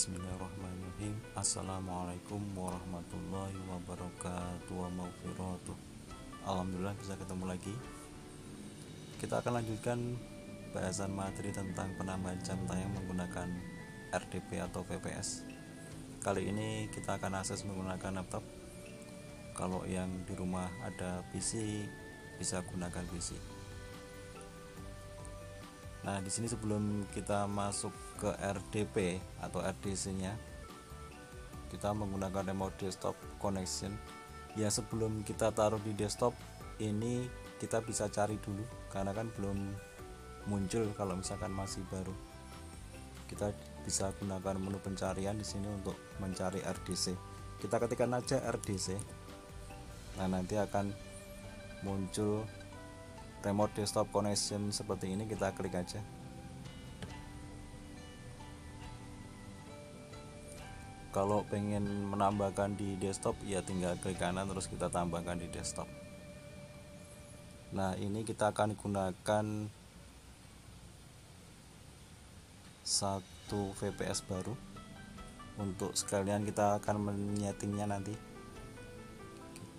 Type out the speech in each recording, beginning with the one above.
Bismillahirrahmanirrahim. Assalamualaikum warahmatullahi wabarakatuh wa maghfiratuh. Alhamdulillah bisa ketemu lagi. Kita akan lanjutkan bahasan materi tentang penambahan jam tayang menggunakan RDP atau VPS. Kali ini kita akan akses menggunakan laptop. Kalau yang di rumah ada PC, bisa gunakan PC. Nah, di sini sebelum kita masuk ke RDP atau RDC-nya, kita menggunakan remote desktop connection. Ya, sebelum kita taruh di desktop ini kita bisa cari dulu karena kan belum muncul kalau misalkan masih baru. Kita bisa gunakan menu pencarian di sini untuk mencari RDC. Kita ketikkan aja RDC. Nah, nanti akan muncul remote desktop connection seperti ini, kita klik aja. Kalau pengen menambahkan di desktop ya tinggal klik kanan terus kita tambahkan di desktop. Nah, ini kita akan gunakan satu VPS baru. Untuk sekalian kita akan menyetingnya nanti.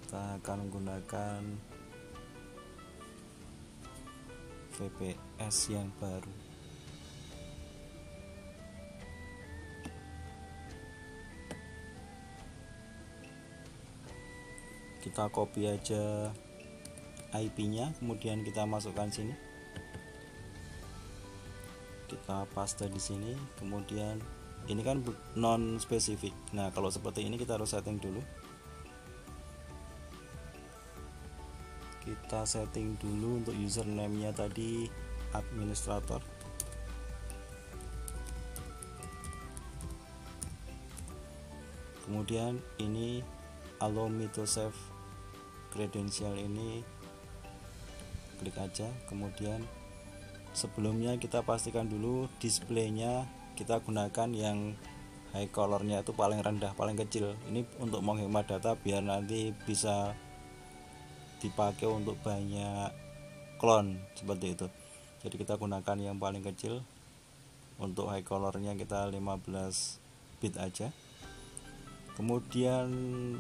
Kita akan menggunakan VPS yang baru. Kita copy aja IP-nya, kemudian kita masukkan sini. Kita paste di sini, kemudian ini kan non spesifik. Nah, kalau seperti ini kita harus setting dulu. Kita setting dulu untuk username-nya tadi administrator. Kemudian ini allow me to save credential, ini klik aja. Kemudian sebelumnya kita pastikan dulu displaynya kita gunakan yang high colornya itu paling rendah, paling kecil. Ini untuk menghemat data biar nanti bisa dipakai untuk banyak clone seperti itu. Jadi kita gunakan yang paling kecil. Untuk high colornya kita 15 bit aja. Kemudian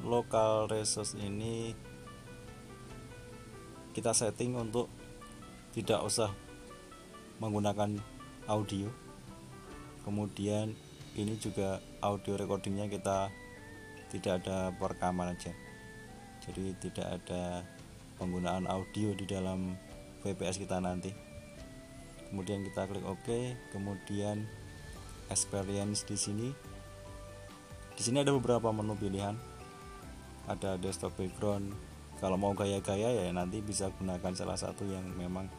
local resource ini kita setting untuk tidak usah menggunakan audio. Kemudian ini juga audio recordingnya kita tidak ada perekaman aja, jadi tidak ada penggunaan audio di dalam VPS kita nanti. Kemudian kita klik OK. Kemudian experience di sini. Di sini ada beberapa menu pilihan. Ada desktop background. Kalau mau gaya-gaya ya nanti bisa gunakan salah satu yang memang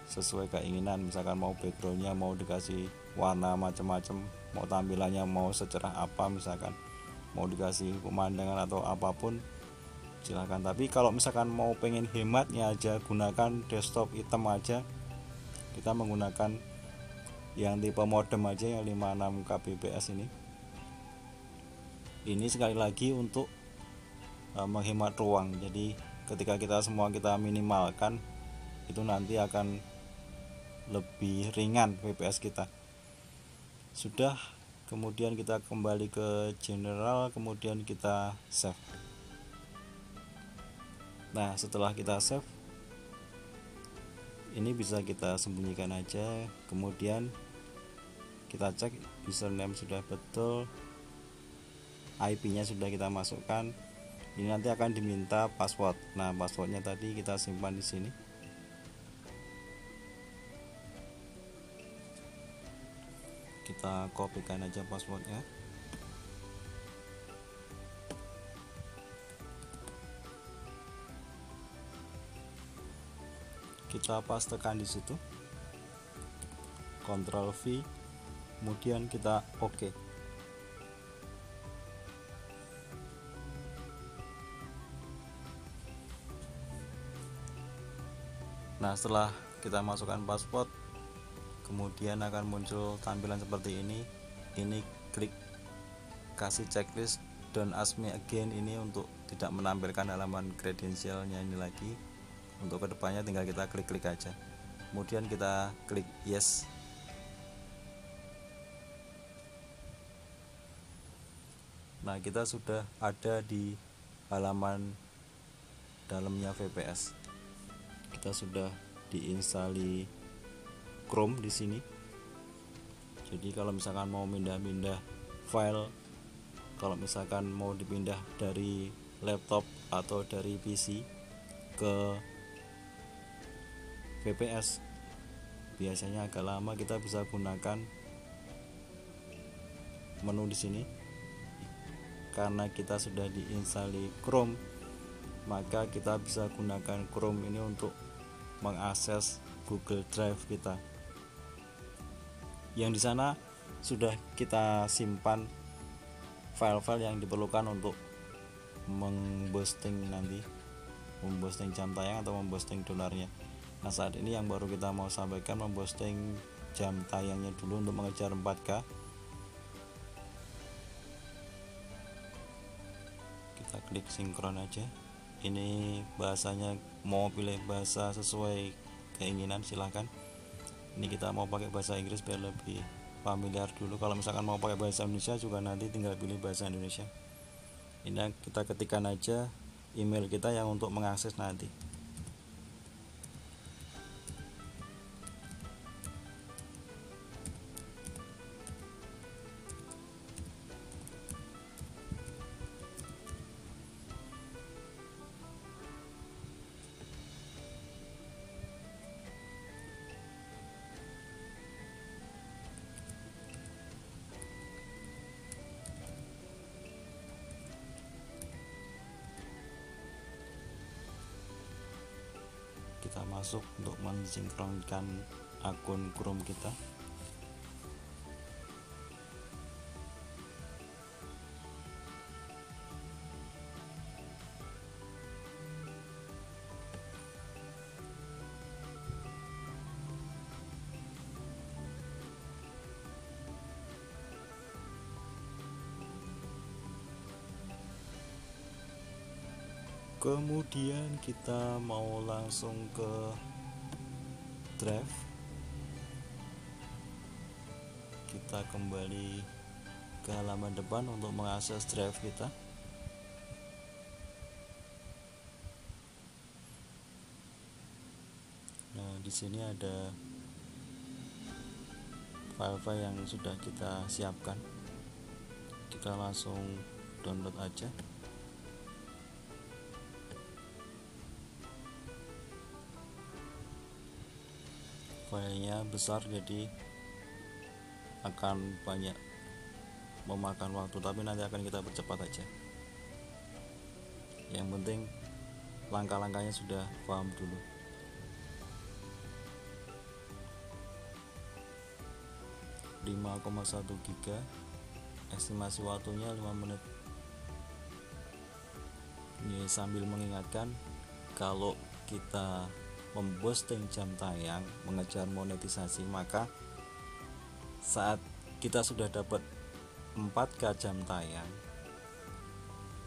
sesuai keinginan. Misalkan mau backgroundnya mau dikasih warna macam-macam, mau tampilannya mau secerah apa, misalkan mau dikasih pemandangan atau apapun, silahkan. Tapi kalau misalkan mau pengen hematnya aja, gunakan desktop hitam aja. Kita menggunakan yang tipe modem aja yang 56 kbps ini. Ini sekali lagi untuk menghemat ruang. Jadi ketika kita minimalkan, itu nanti akan lebih ringan VPS kita. Sudah, kemudian kita kembali ke general, kemudian kita save. Nah, setelah kita save, ini bisa kita sembunyikan aja. Kemudian kita cek username sudah betul, IP-nya sudah kita masukkan. Ini nanti akan diminta password. Nah, passwordnya tadi kita simpan di sini. Kita kopikan aja passwordnya. Kita pastekan di situ. Ctrl V. Kemudian kita OK. Nah, setelah kita masukkan password, kemudian akan muncul tampilan seperti ini. Ini klik kasih checklist don't ask me again, ini untuk tidak menampilkan halaman kredensialnya ini lagi. Untuk kedepannya tinggal kita klik aja. Kemudian kita klik yes. Nah, kita sudah ada di halaman dalamnya VPS. Kita sudah diinstali Chrome di sini. Jadi kalau misalkan mau pindah-pindah file, kalau misalkan mau dipindah dari laptop atau dari PC ke VPS, biasanya agak lama, kita bisa gunakan menu di sini. Karena kita sudah diinstali Chrome, maka kita bisa gunakan Chrome ini untuk mengakses Google Drive kita. Yang di sana sudah kita simpan file-file yang diperlukan untuk memposting nanti, memposting jam tayang atau memposting dolarnya. Nah, saat ini yang baru kita mau sampaikan memposting jam tayangnya dulu untuk mengejar 4K. Kita klik sinkron aja. Ini bahasanya mau pilih bahasa sesuai keinginan, silahkan. Ini kita mau pakai bahasa Inggris biar lebih familiar dulu. Kalau misalkan mau pakai bahasa Indonesia juga nanti tinggal pilih bahasa Indonesia. Ini kita ketikkan aja email kita yang untuk mengakses nanti. Kita masuk untuk mensinkronkan akun Chrome kita. Kemudian kita mau langsung ke Drive. Kita kembali ke halaman depan untuk mengakses Drive kita. Nah, di sini ada file-file yang sudah kita siapkan. Kita langsung download aja. Filenya besar, jadi akan banyak memakan waktu, tapi nanti akan kita percepat aja. Yang penting langkah-langkahnya sudah paham dulu. .1 GB, estimasi waktunya 5 menit. Ini sambil mengingatkan, kalau kita memposting jam tayang mengejar monetisasi, maka saat kita sudah dapat 4K jam tayang,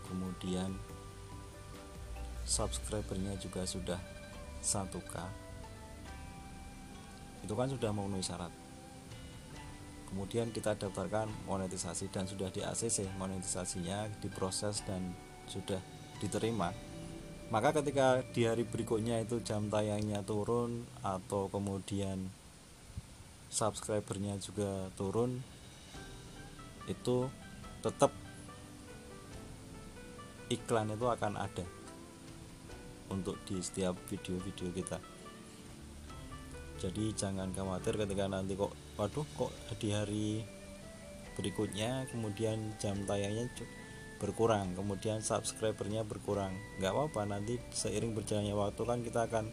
kemudian subscribernya juga sudah 1K, itu kan sudah memenuhi syarat. Kemudian kita daftarkan monetisasi dan sudah di ACC, monetisasinya diproses dan sudah diterima. Maka ketika di hari berikutnya itu jam tayangnya turun atau kemudian subscribernya juga turun, itu tetap iklan itu akan ada untuk di setiap video-video kita. Jadi jangan khawatir ketika nanti kok di hari berikutnya kemudian jam tayangnya berkurang, kemudian subscribernya berkurang. Nggak apa-apa, nanti seiring berjalannya waktu kan kita akan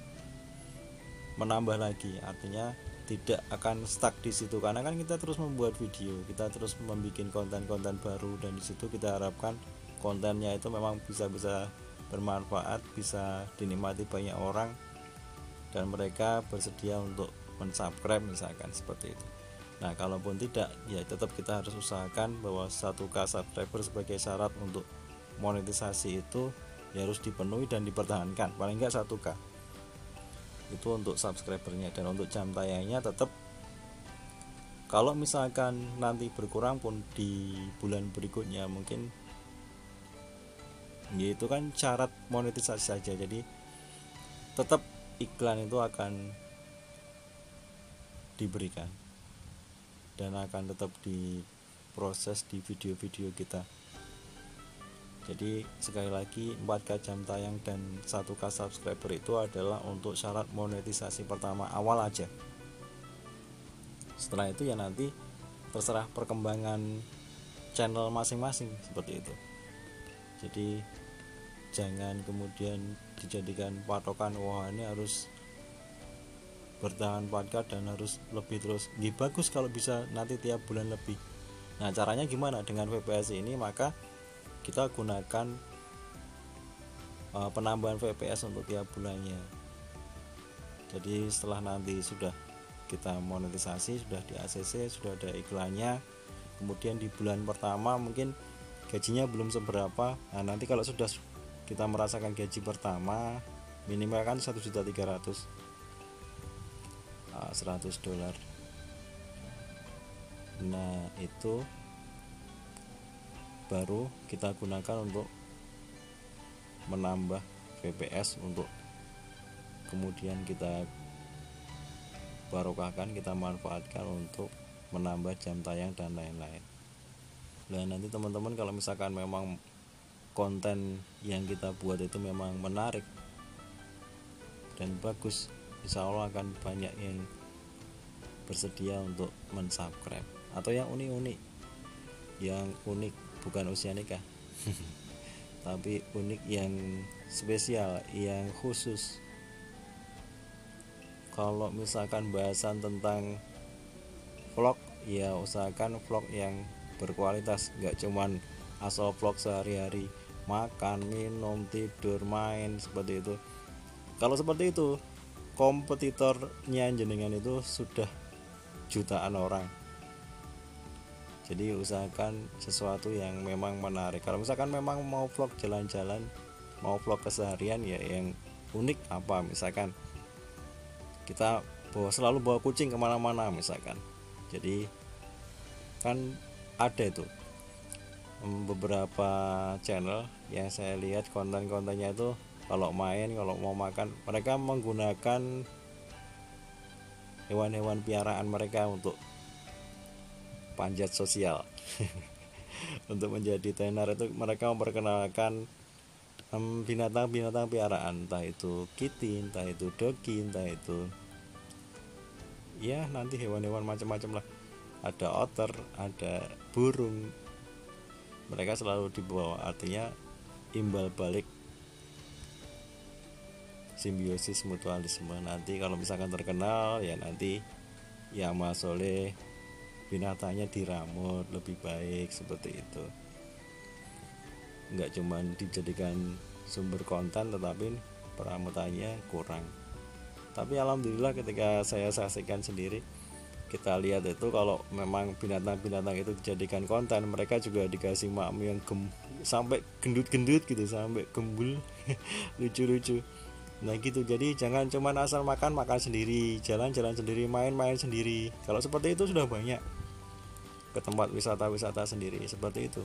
menambah lagi, artinya tidak akan stuck di situ, karena kan kita terus membuat video, kita terus membuat konten-konten baru, dan di situ kita harapkan kontennya itu memang bisa bermanfaat, bisa dinikmati banyak orang, dan mereka bersedia untuk mensubscribe misalkan seperti itu. Nah, kalaupun tidak, ya tetap kita harus usahakan bahwa 1K subscriber sebagai syarat untuk monetisasi itu ya harus dipenuhi dan dipertahankan, paling enggak 1K. Itu untuk subscribernya. Dan untuk jam tayangnya tetap, kalau misalkan nanti berkurang pun di bulan berikutnya, mungkin Itu kan syarat monetisasi saja. Jadi tetap iklan itu akan diberikan dan akan tetap diproses di video-video kita. Jadi sekali lagi 4K jam tayang dan 1K subscriber itu adalah untuk syarat monetisasi pertama awal aja. Setelah itu ya nanti terserah perkembangan channel masing-masing seperti itu. Jadi jangan kemudian dijadikan patokan wah ini harus bertahan 4K dan harus lebih terus. Bagus kalau bisa nanti tiap bulan lebih. Nah caranya gimana dengan VPS ini? Maka kita gunakan penambahan VPS untuk tiap bulannya. Jadi setelah nanti sudah kita monetisasi, sudah di ACC, sudah ada iklannya, kemudian di bulan pertama mungkin gajinya belum seberapa. Nah nanti kalau sudah kita merasakan gaji pertama minimal kan 1.300.000 $100. Nah itu baru kita gunakan untuk menambah VPS, untuk kemudian kita barokahkan, kita manfaatkan untuk menambah jam tayang dan lain-lain. Nah nanti teman-teman kalau misalkan memang konten yang kita buat itu memang menarik dan bagus, insya Allah akan banyak yang bersedia untuk mensubscribe. Atau yang unik-unik, yang unik bukan usia nikah tapi unik yang spesial, yang khusus. Kalau misalkan bahasan tentang vlog, ya usahakan vlog yang berkualitas, gak cuman asal vlog sehari-hari makan, minum, tidur, main seperti itu. Kalau seperti itu kompetitornya jenengan itu sudah jutaan orang. Jadi usahakan sesuatu yang memang menarik. Kalau misalkan memang mau vlog jalan-jalan, mau vlog keseharian, ya yang unik apa, misalkan kita selalu bawa kucing kemana-mana misalkan. Jadi kan ada itu beberapa channel yang saya lihat konten-kontennya itu kalau main, kalau mau makan, mereka menggunakan hewan-hewan piaraan mereka untuk panjat sosial. Untuk menjadi tenar itu mereka memperkenalkan binatang-binatang piaraan, entah itu kitty, entah itu doggy, entah itu ya nanti hewan-hewan macam-macam lah. Ada otter, ada burung, mereka selalu dibawa, artinya imbal balik, simbiosis mutualisme. Nanti kalau misalkan terkenal ya nanti ya Mas Soleh binatangnya diramut lebih baik seperti itu. Enggak cuma dijadikan sumber konten tetapi peramutannya kurang. Tapi alhamdulillah ketika saya saksikan sendiri, kita lihat itu kalau memang binatang-binatang itu dijadikan konten, mereka juga dikasih makmu yang sampai gendut-gendut gitu, sampai gembul lucu-lucu. Nah gitu, jadi jangan cuma asal makan sendiri, jalan-jalan sendiri, main-main sendiri. Kalau seperti itu sudah banyak ke tempat wisata-wisata sendiri seperti itu.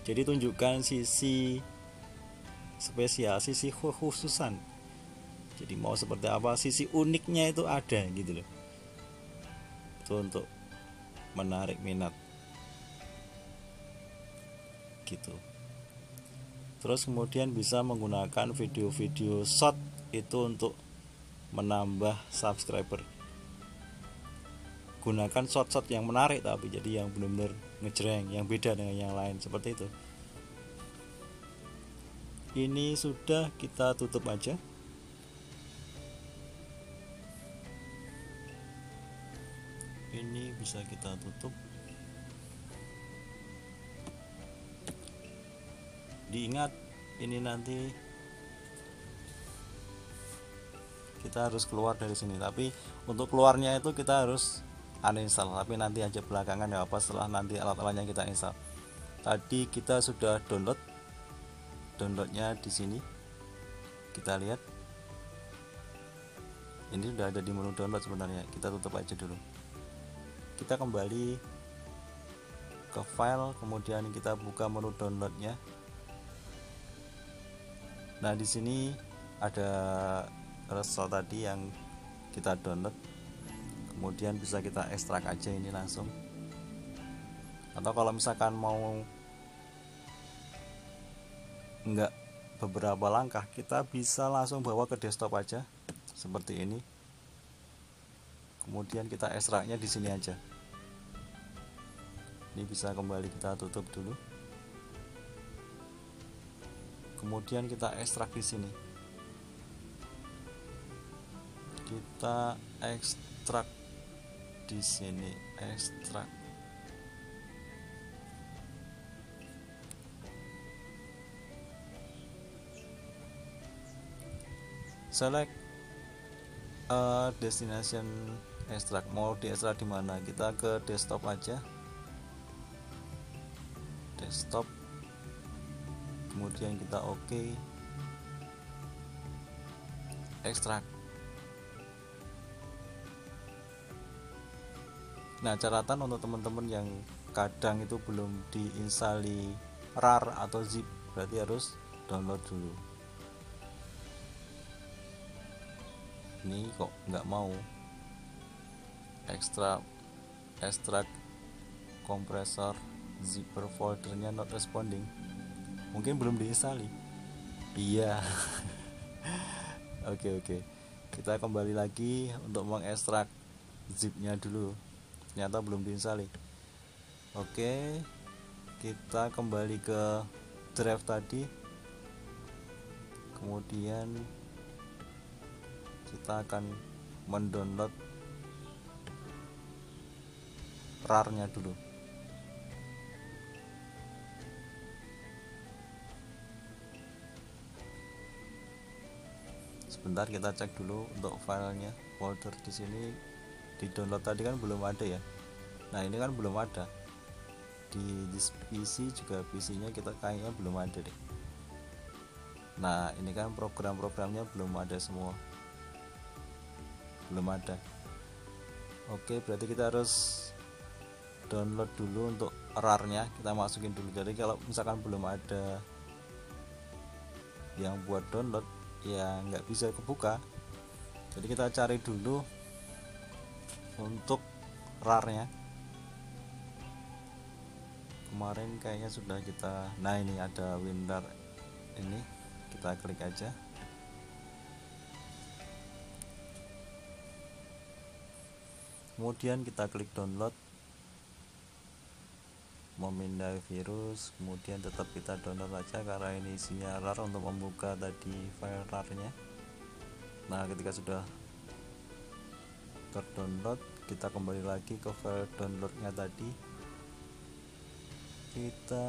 Jadi tunjukkan sisi spesial, sisi khususan. Jadi mau seperti apa, sisi uniknya itu ada gitu loh. Itu untuk menarik minat gitu. Terus kemudian bisa menggunakan video-video short itu untuk menambah subscriber. Gunakan short-short yang menarik, tapi jadi yang benar-benar ngejreng, yang beda dengan yang lain seperti itu. Ini sudah, kita tutup aja. Ini bisa kita tutup. Diingat ini nanti kita harus keluar dari sini, tapi untuk keluarnya itu kita harus uninstall, tapi nanti aja belakangan ya apa, setelah nanti alat-alatnya kita install. Tadi kita sudah downloadnya di sini, kita lihat ini sudah ada di menu download sebenarnya. Kita tutup aja dulu, kita kembali ke file, kemudian kita buka menu downloadnya. Nah, di sini ada reso tadi yang kita download, kemudian bisa kita ekstrak aja ini langsung. Atau kalau misalkan mau enggak beberapa langkah, kita bisa langsung bawa ke desktop aja seperti ini. Kemudian kita ekstraknya di sini aja. Ini bisa kembali kita tutup dulu. Kemudian kita ekstrak di sini. Kita ekstrak di sini, ekstrak. Select destination extract, mau diekstrak di mana? Kita ke desktop aja, desktop, kemudian kita oke, ekstrak. Nah, catatan untuk teman-teman yang kadang itu belum diinstalli RAR atau zip, berarti harus download dulu. Ini kok nggak mau ekstrak kompresor zipper foldernya not responding, mungkin belum diinstalli. Iya. Oke, kita kembali lagi untuk mengekstrak zipnya dulu, ternyata belum diinstalli. Oke, kita kembali ke drive tadi, kemudian kita akan mendownload RAR-nya dulu. Sebentar, kita cek dulu untuk filenya. Folder di sini di download tadi kan belum ada ya. Nah, ini kan belum ada. Di PC juga, PC-nya kita kayaknya belum ada deh. Nah, ini kan program-programnya belum ada semua. Belum ada. Oke, berarti kita harus download dulu untuk RAR-nya, kita masukin dulu. Jadi kalau misalkan belum ada yang buat download, ya nggak bisa kebuka. Jadi kita cari dulu untuk RAR-nya. Kemarin kayaknya sudah kita, nah ini ada WinRAR, ini kita klik aja. Kemudian kita klik download, memindai virus, kemudian tetap kita download aja karena ini isinya RAR untuk membuka tadi file RAR-nya. Nah, ketika sudah terdownload, kita kembali lagi ke file download-nya tadi. Kita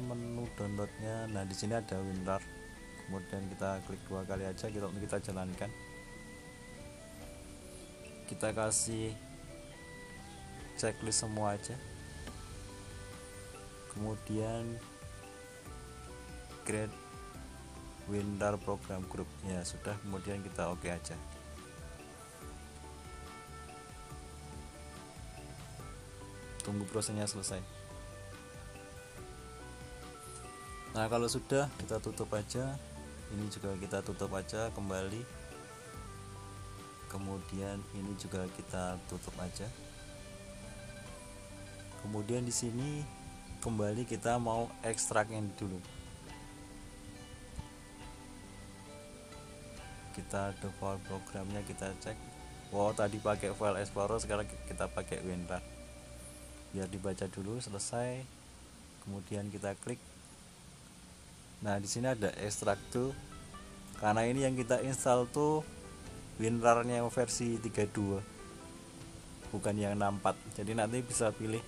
menu download-nya. Nah, di sini ada WinRAR. Kemudian kita klik 2 kali aja kita jalankan. Kita kasih checklist semua aja, kemudian create WinRAR program group, ya sudah, kemudian kita oke aja. Tunggu prosesnya selesai. Nah, kalau sudah, kita tutup aja. Ini juga kita tutup aja kembali, kemudian ini juga kita tutup aja. Kemudian di sini kembali kita mau ekstraknya dulu. Kita default programnya kita cek. Wow, tadi pakai file explorer, sekarang kita pakai WinRAR. Biar dibaca dulu, selesai. Kemudian kita klik. Nah, di sini ada ekstrak tuh. Karena ini yang kita install tuh WinRAR-nya versi 32, bukan yang 64. Jadi nanti bisa pilih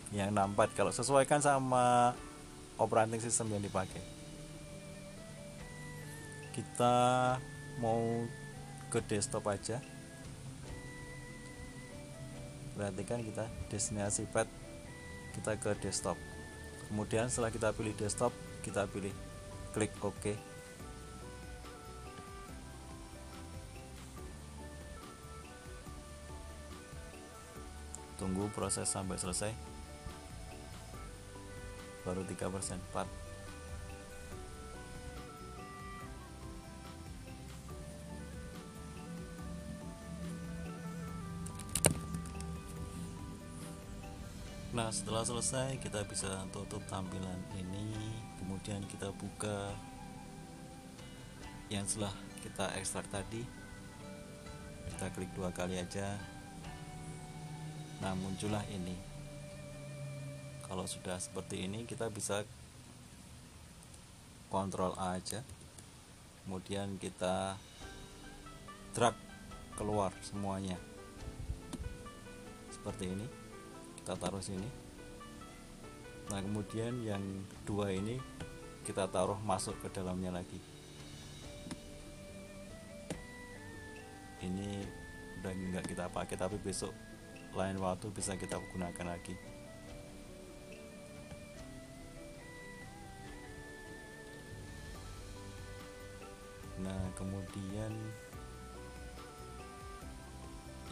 yang 64 kalau sesuaikan sama operating system yang dipakai. Kita mau ke desktop aja. Perhatikan, kita destinasi path, kita ke desktop. Kemudian setelah kita pilih desktop, kita pilih klik OK. Tunggu proses sampai selesai. Baru 3%, 4. Nah, setelah selesai kita bisa tutup tampilan ini, kemudian kita buka yang setelah kita ekstrak tadi, kita klik 2 kali aja. Nah, muncullah ini. Kalau sudah seperti ini, kita bisa Ctrl A aja, kemudian kita drag keluar semuanya seperti ini, kita taruh sini. Nah, kemudian yang kedua ini kita taruh masuk ke dalamnya lagi. Ini udah nggak kita pakai, tapi besok lain waktu bisa kita gunakan lagi. Nah, kemudian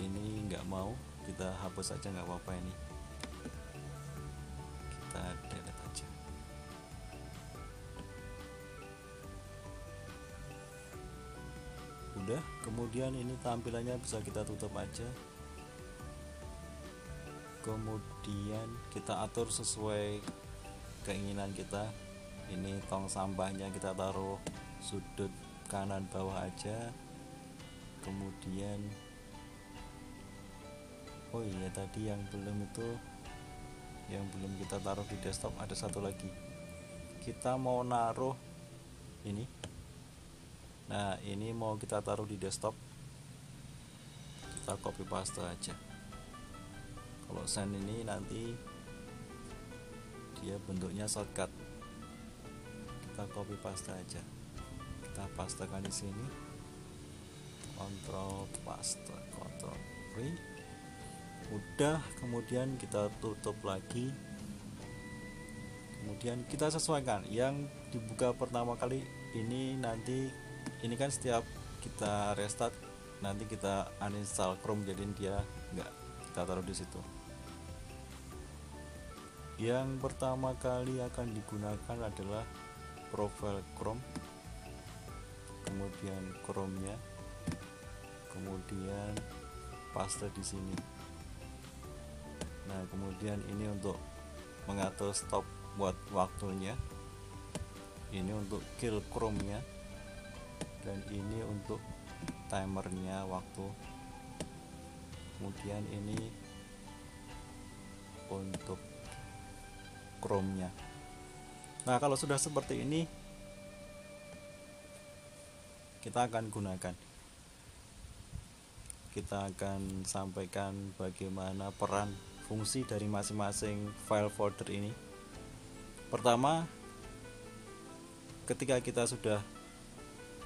ini nggak mau, kita hapus aja, nggak apa-apa. Ini kita delete aja. Udah, kemudian ini tampilannya bisa kita tutup aja, kemudian kita atur sesuai keinginan kita. Ini tong sampahnya kita taruh sudut kanan bawah aja. Kemudian oh iya, tadi yang belum kita taruh di desktop ada satu lagi, kita mau naruh ini. Nah, ini mau kita taruh di desktop, kita copy paste aja. Kalau send ini nanti dia bentuknya shortcut, kita copy paste aja, kita pastekan di sini, Ctrl paste, Ctrl V. Udah, kemudian kita tutup lagi, kemudian kita sesuaikan yang dibuka pertama kali ini. Nanti ini kan setiap kita restart nanti kita uninstall Chrome, jadi dia enggak kita taruh di situ. Yang pertama kali akan digunakan adalah profile Chrome, kemudian Chrome-nya, kemudian paste di sini. Nah, kemudian ini untuk mengatur stop buat waktunya, ini untuk kill Chrome-nya, dan ini untuk timernya waktu. Kemudian ini untuk Chrome-nya. Nah, kalau sudah seperti ini kita akan gunakan, kita akan sampaikan bagaimana peran fungsi dari masing-masing file folder ini. Pertama, ketika kita sudah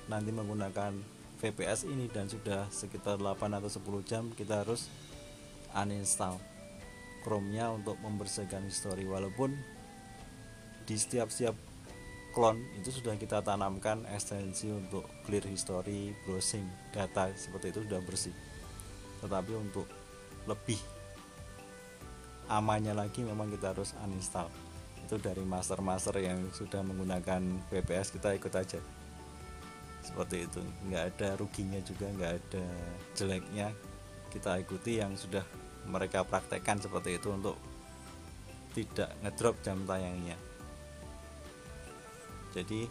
nanti menggunakan VPS ini dan sudah sekitar 8 atau 10 jam, kita harus uninstall Chrome-nya untuk membersihkan history. Walaupun di setiap clone itu sudah kita tanamkan ekstensi untuk clear history, browsing data, seperti itu sudah bersih. Tetapi untuk lebih amannya lagi memang kita harus uninstall. Itu dari master yang sudah menggunakan VPS, kita ikut aja seperti itu, nggak ada ruginya juga, nggak ada jeleknya. Kita ikuti yang sudah mereka praktekkan seperti itu untuk tidak ngedrop jam tayangnya. Jadi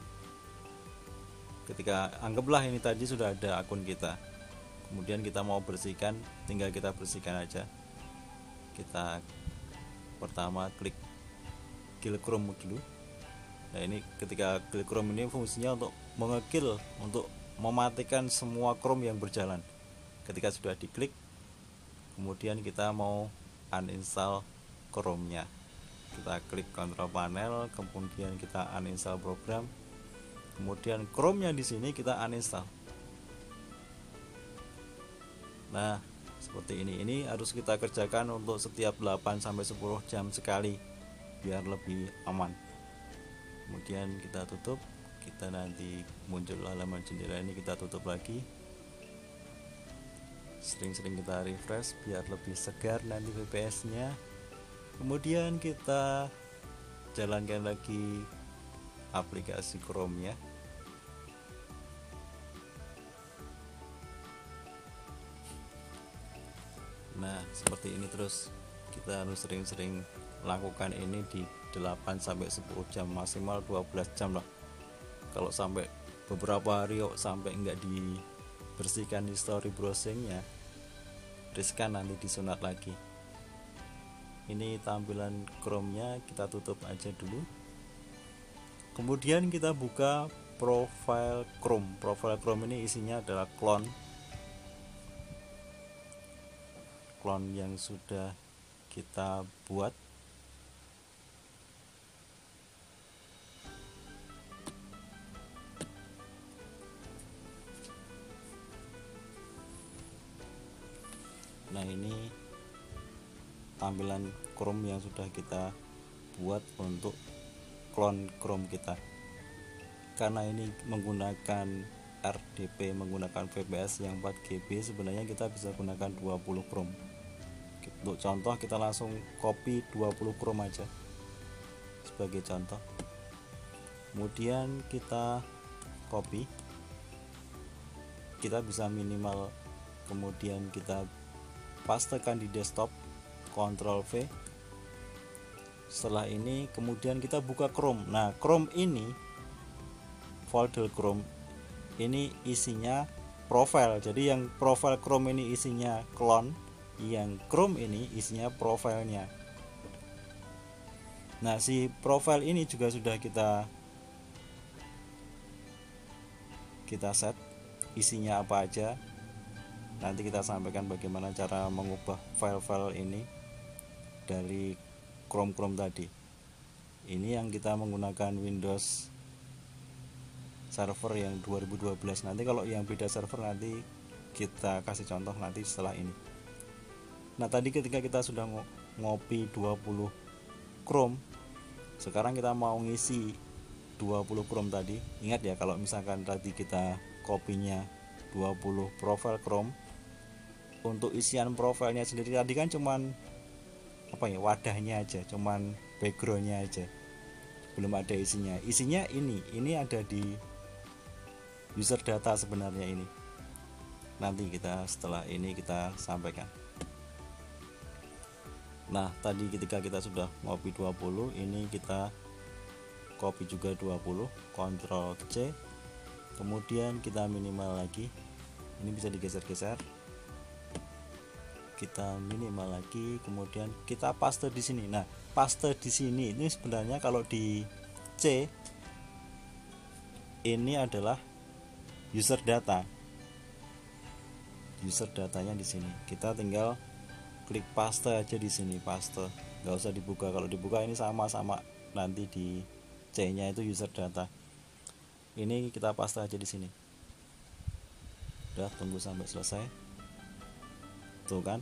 ketika anggaplah ini tadi sudah ada akun kita, kemudian kita mau bersihkan, tinggal kita bersihkan aja. Kita pertama klik kill Chrome dulu. Nah, ini ketika kill Chrome ini fungsinya untuk mengekill, untuk mematikan semua Chrome yang berjalan. Ketika sudah diklik, kemudian kita mau uninstall Chrome-nya, kita klik kontrol panel, kemudian kita uninstall program, kemudian Chrome-nya di sini kita uninstall. Nah, seperti ini harus kita kerjakan untuk setiap 8 sampai 10 jam sekali biar lebih aman. Kemudian kita tutup, kita nanti muncul halaman jendela ini, kita tutup lagi. Sering-sering kita refresh biar lebih segar nanti VPS-nya. Kemudian kita jalankan lagi aplikasi Chrome-nya. Nah, seperti ini terus kita harus sering-sering lakukan ini di 8-10 jam, maksimal 12 jam lah. Kalau sampai beberapa hari sampai enggak dibersihkan history browsingnya, riskan nanti disunat lagi. Ini tampilan Chrome-nya, kita tutup aja dulu. Kemudian kita buka profile Chrome. Profile Chrome ini isinya adalah clone yang sudah kita buat. Nah, ini tampilan Chrome yang sudah kita buat untuk clone Chrome kita. Karena ini menggunakan RDP, menggunakan VPS yang 4GB, sebenarnya kita bisa gunakan 20 Chrome. Untuk contoh, kita langsung copy 20 Chrome aja sebagai contoh. Kemudian kita copy, kita bisa minimal, kemudian kita pastekan di desktop, Ctrl V. Setelah ini kemudian kita buka Chrome. Nah, Chrome ini, folder Chrome ini isinya profile. Jadi yang profile Chrome ini isinya clone, yang Chrome ini isinya profilnya. Nah, si profile ini juga sudah kita set isinya apa aja. Nanti kita sampaikan bagaimana cara mengubah file-file ini dari Chrome tadi. Ini yang kita menggunakan Windows server yang 2012. Nanti kalau yang beda server nanti kita kasih contoh nanti setelah ini. Nah, tadi ketika kita sudah ngopi 20 Chrome, sekarang kita mau ngisi 20 Chrome tadi. Ingat ya, kalau misalkan tadi kita kopinya 20 profile Chrome, untuk isian profilnya sendiri tadi kan cuman wadahnya aja, cuman backgroundnya aja, belum ada isinya. Isinya ini ada di user data sebenarnya ini. Nanti kita setelah ini kita sampaikan. Nah, tadi ketika kita sudah ngopi 20, ini kita copy juga 20, Ctrl C, kemudian kita minimal lagi. Ini bisa digeser-geser, kita minimal lagi, kemudian kita paste di sini. Nah, paste di sini ini sebenarnya kalau di C ini adalah user data. User datanya di sini. Kita tinggal klik paste aja di sini, paste. Nggak usah dibuka. Kalau dibuka ini sama-sama nanti di C-nya itu user data. Ini kita paste aja di sini. Udah, tunggu sampai selesai. Tuh kan,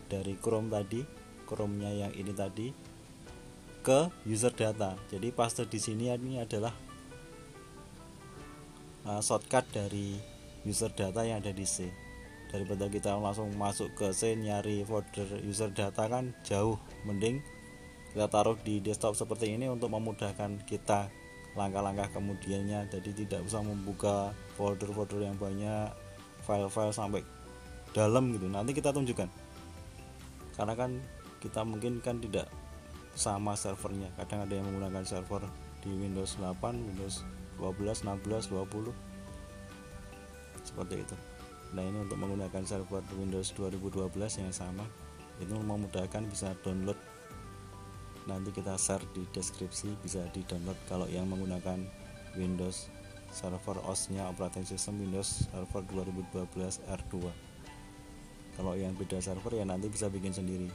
dari Chrome tadi, Chrome-nya yang ini tadi ke user data. Jadi paste di sini ini adalah shortcut dari user data yang ada di C. Daripada kita langsung masuk ke C nyari folder user data kan jauh, mending kita taruh di desktop seperti ini untuk memudahkan kita langkah-langkah kemudiannya. Jadi tidak usah membuka folder-folder yang banyak, file-file sampai dalam gitu. Nanti kita tunjukkan, karena kan kita mungkin kan tidak sama servernya. Kadang ada yang menggunakan server di Windows 8, Windows 12, 16, 20 seperti itu. Nah, ini untuk menggunakan server Windows 2012 yang sama, itu memudahkan, bisa download. Nanti kita share di deskripsi, bisa di download kalau yang menggunakan Windows server OS-nya, operating system Windows Server 2012 R2. Kalau yang beda server ya nanti bisa bikin sendiri.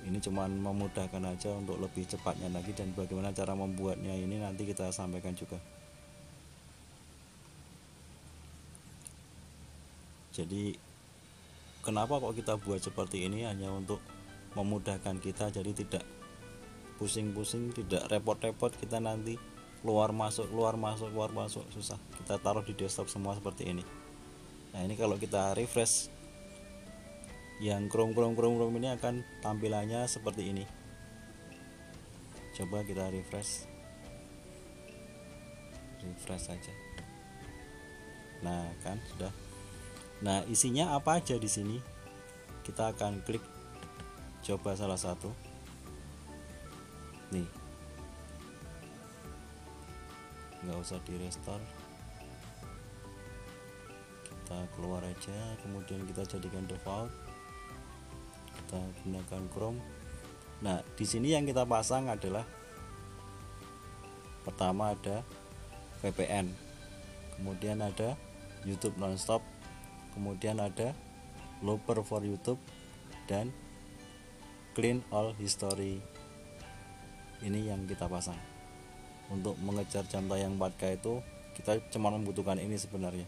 Ini cuman memudahkan aja untuk lebih cepatnya lagi, dan bagaimana cara membuatnya ini nanti kita sampaikan juga. Jadi kenapa kok kita buat seperti ini, hanya untuk memudahkan kita, jadi tidak pusing-pusing, tidak repot-repot kita nanti keluar masuk susah. Kita taruh di desktop semua seperti ini. Nah, ini kalau kita refresh yang Chrome ini akan tampilannya seperti ini. Coba kita refresh saja. Nah, kan sudah. Nah, isinya apa aja di sini? Kita akan klik coba salah satu nih, nggak usah di restore, kita keluar aja, kemudian kita jadikan default, kita gunakan Chrome. Nah, di sini yang kita pasang adalah pertama ada VPN, kemudian ada YouTube nonstop, kemudian ada looper for YouTube, dan clean all history. Ini yang kita pasang. Untuk mengejar jam tayang 4K itu kita cuma membutuhkan ini sebenarnya.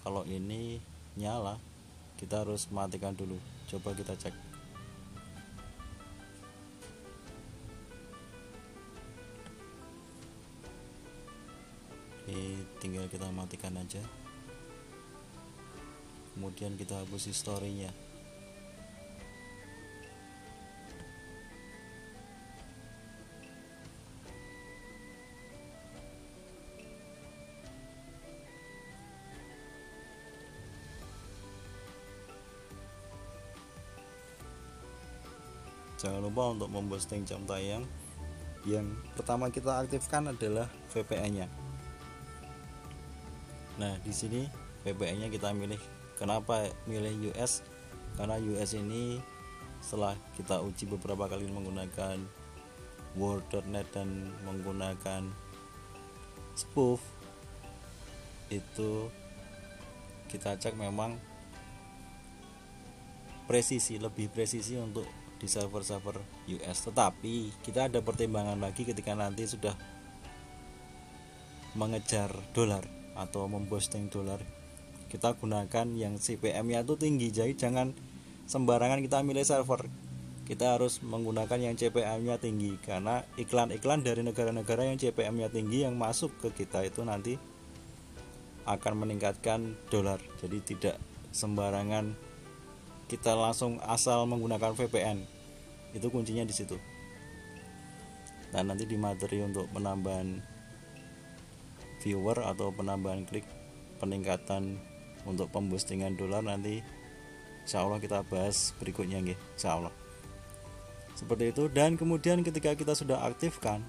Kalau ini nyala, kita harus matikan dulu. Coba kita cek. Oke, tinggal kita matikan aja. Kemudian kita hapus historinya. Jangan lupa untuk memboosting jam tayang. Yang pertama kita aktifkan adalah VPN-nya. Nah, di sini VPN-nya kita milih. Kenapa milih US? Karena US ini setelah kita uji beberapa kali menggunakan World.net dan menggunakan spoof, itu kita cek memang lebih presisi untuk di server-server US. Tetapi kita ada pertimbangan lagi ketika nanti sudah mengejar dolar atau memboosting dolar, kita gunakan yang CPM-nya itu tinggi. Jadi jangan sembarangan kita milih server, kita harus menggunakan yang CPM-nya tinggi, karena iklan-iklan dari negara-negara yang CPM-nya tinggi yang masuk ke kita itu nanti akan meningkatkan dolar. Jadi tidak sembarangan kita langsung asal menggunakan VPN. Itu kuncinya di situ. Dan nanti di materi untuk penambahan viewer atau penambahan klik, peningkatan untuk pemboostingan dolar, nanti insya Allah kita bahas berikutnya nggih, insya Allah. Seperti itu. Dan kemudian ketika kita sudah aktifkan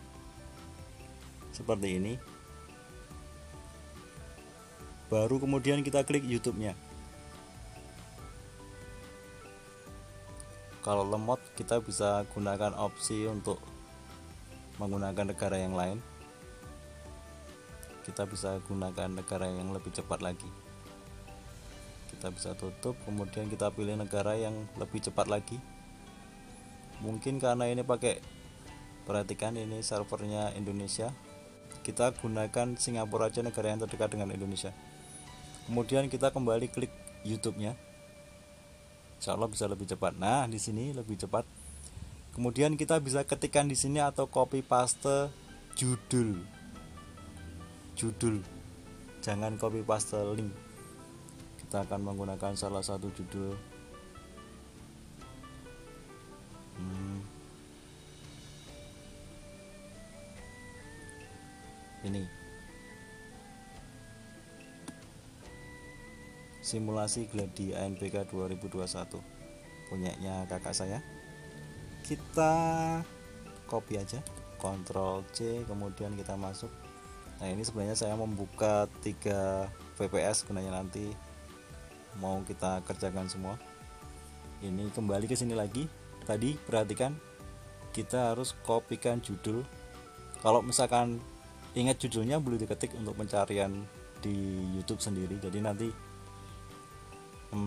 seperti ini, baru kemudian kita klik YouTube-nya. Kalau lemot kita bisa gunakan opsi untuk menggunakan negara yang lain. Kita bisa gunakan negara yang lebih cepat lagi. Kita bisa tutup, kemudian kita pilih negara yang lebih cepat lagi. Mungkin karena ini pakai, perhatikan ini servernya Indonesia, kita gunakan Singapura aja, negara yang terdekat dengan Indonesia. Kemudian kita kembali klik YouTube-nya. Insya Allah bisa lebih cepat. Nah, di sini lebih cepat. Kemudian kita bisa ketikkan di sini atau copy paste judul. Jangan copy paste link. Kita akan menggunakan salah satu judul. Ini simulasi gladi ANBK 2021 punyanya kakak saya. Kita copy aja, Ctrl C, kemudian kita masuk. Nah, ini sebenarnya saya membuka 3 VPS gunanya nanti mau kita kerjakan semua. Ini kembali ke sini lagi. Tadi perhatikan, kita harus kopikan judul. Kalau misalkan ingat judulnya, boleh diketik untuk pencarian di YouTube sendiri. Jadi nanti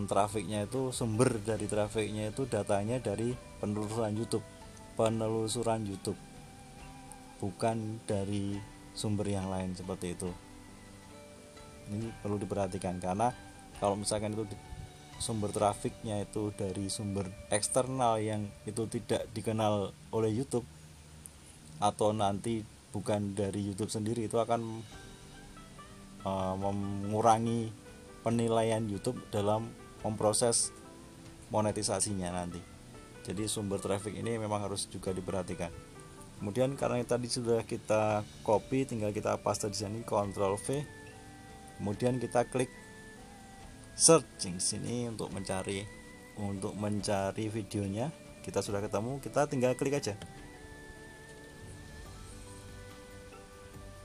trafiknya itu, sumber dari trafiknya itu datanya dari penelusuran YouTube, bukan dari sumber yang lain, seperti itu. Ini perlu diperhatikan, karena kalau misalkan itu sumber trafiknya itu dari sumber eksternal yang itu tidak dikenal oleh YouTube, atau nanti bukan dari YouTube sendiri, itu akan mengurangi penilaian YouTube dalam memproses monetisasinya nanti. Jadi sumber traffic ini memang harus juga diperhatikan. Kemudian karena tadi sudah kita copy, tinggal kita paste di sini, Ctrl V. Kemudian kita klik search di sini untuk mencari untuk mencari videonya. Kita sudah ketemu, kita tinggal klik aja.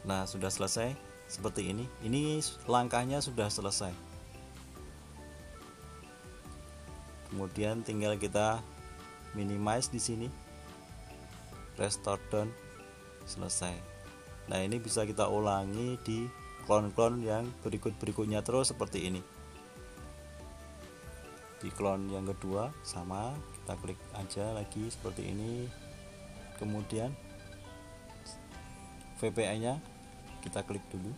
Nah, sudah selesai seperti ini. Ini langkahnya sudah selesai. Kemudian tinggal kita minimize di sini, restore down, selesai. Nah, ini bisa kita ulangi di clone-clone yang berikutnya terus seperti ini. Di clone yang kedua sama, kita klik aja lagi seperti ini. Kemudian VPN-nya kita klik dulu.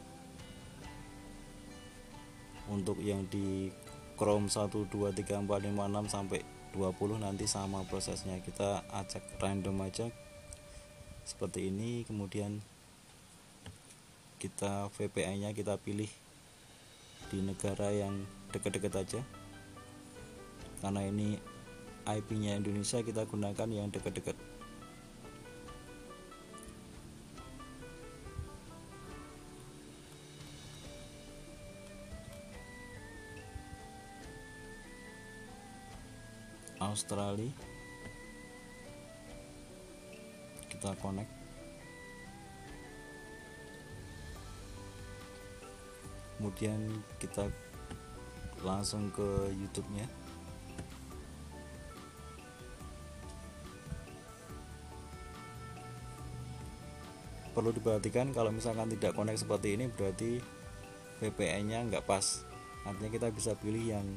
Untuk yang di Chrome 1 2 3 4 5 6 sampai 20 nanti sama prosesnya, kita acak random aja seperti ini. Kemudian kita VPN-nya kita pilih di negara yang dekat-dekat aja, karena ini IP-nya Indonesia, kita gunakan yang dekat-dekat. Australia, kita connect. Kemudian kita langsung ke YouTube-nya. Perlu diperhatikan kalau misalkan tidak connect seperti ini, berarti VPN-nya nggak pas. Artinya kita bisa pilih yang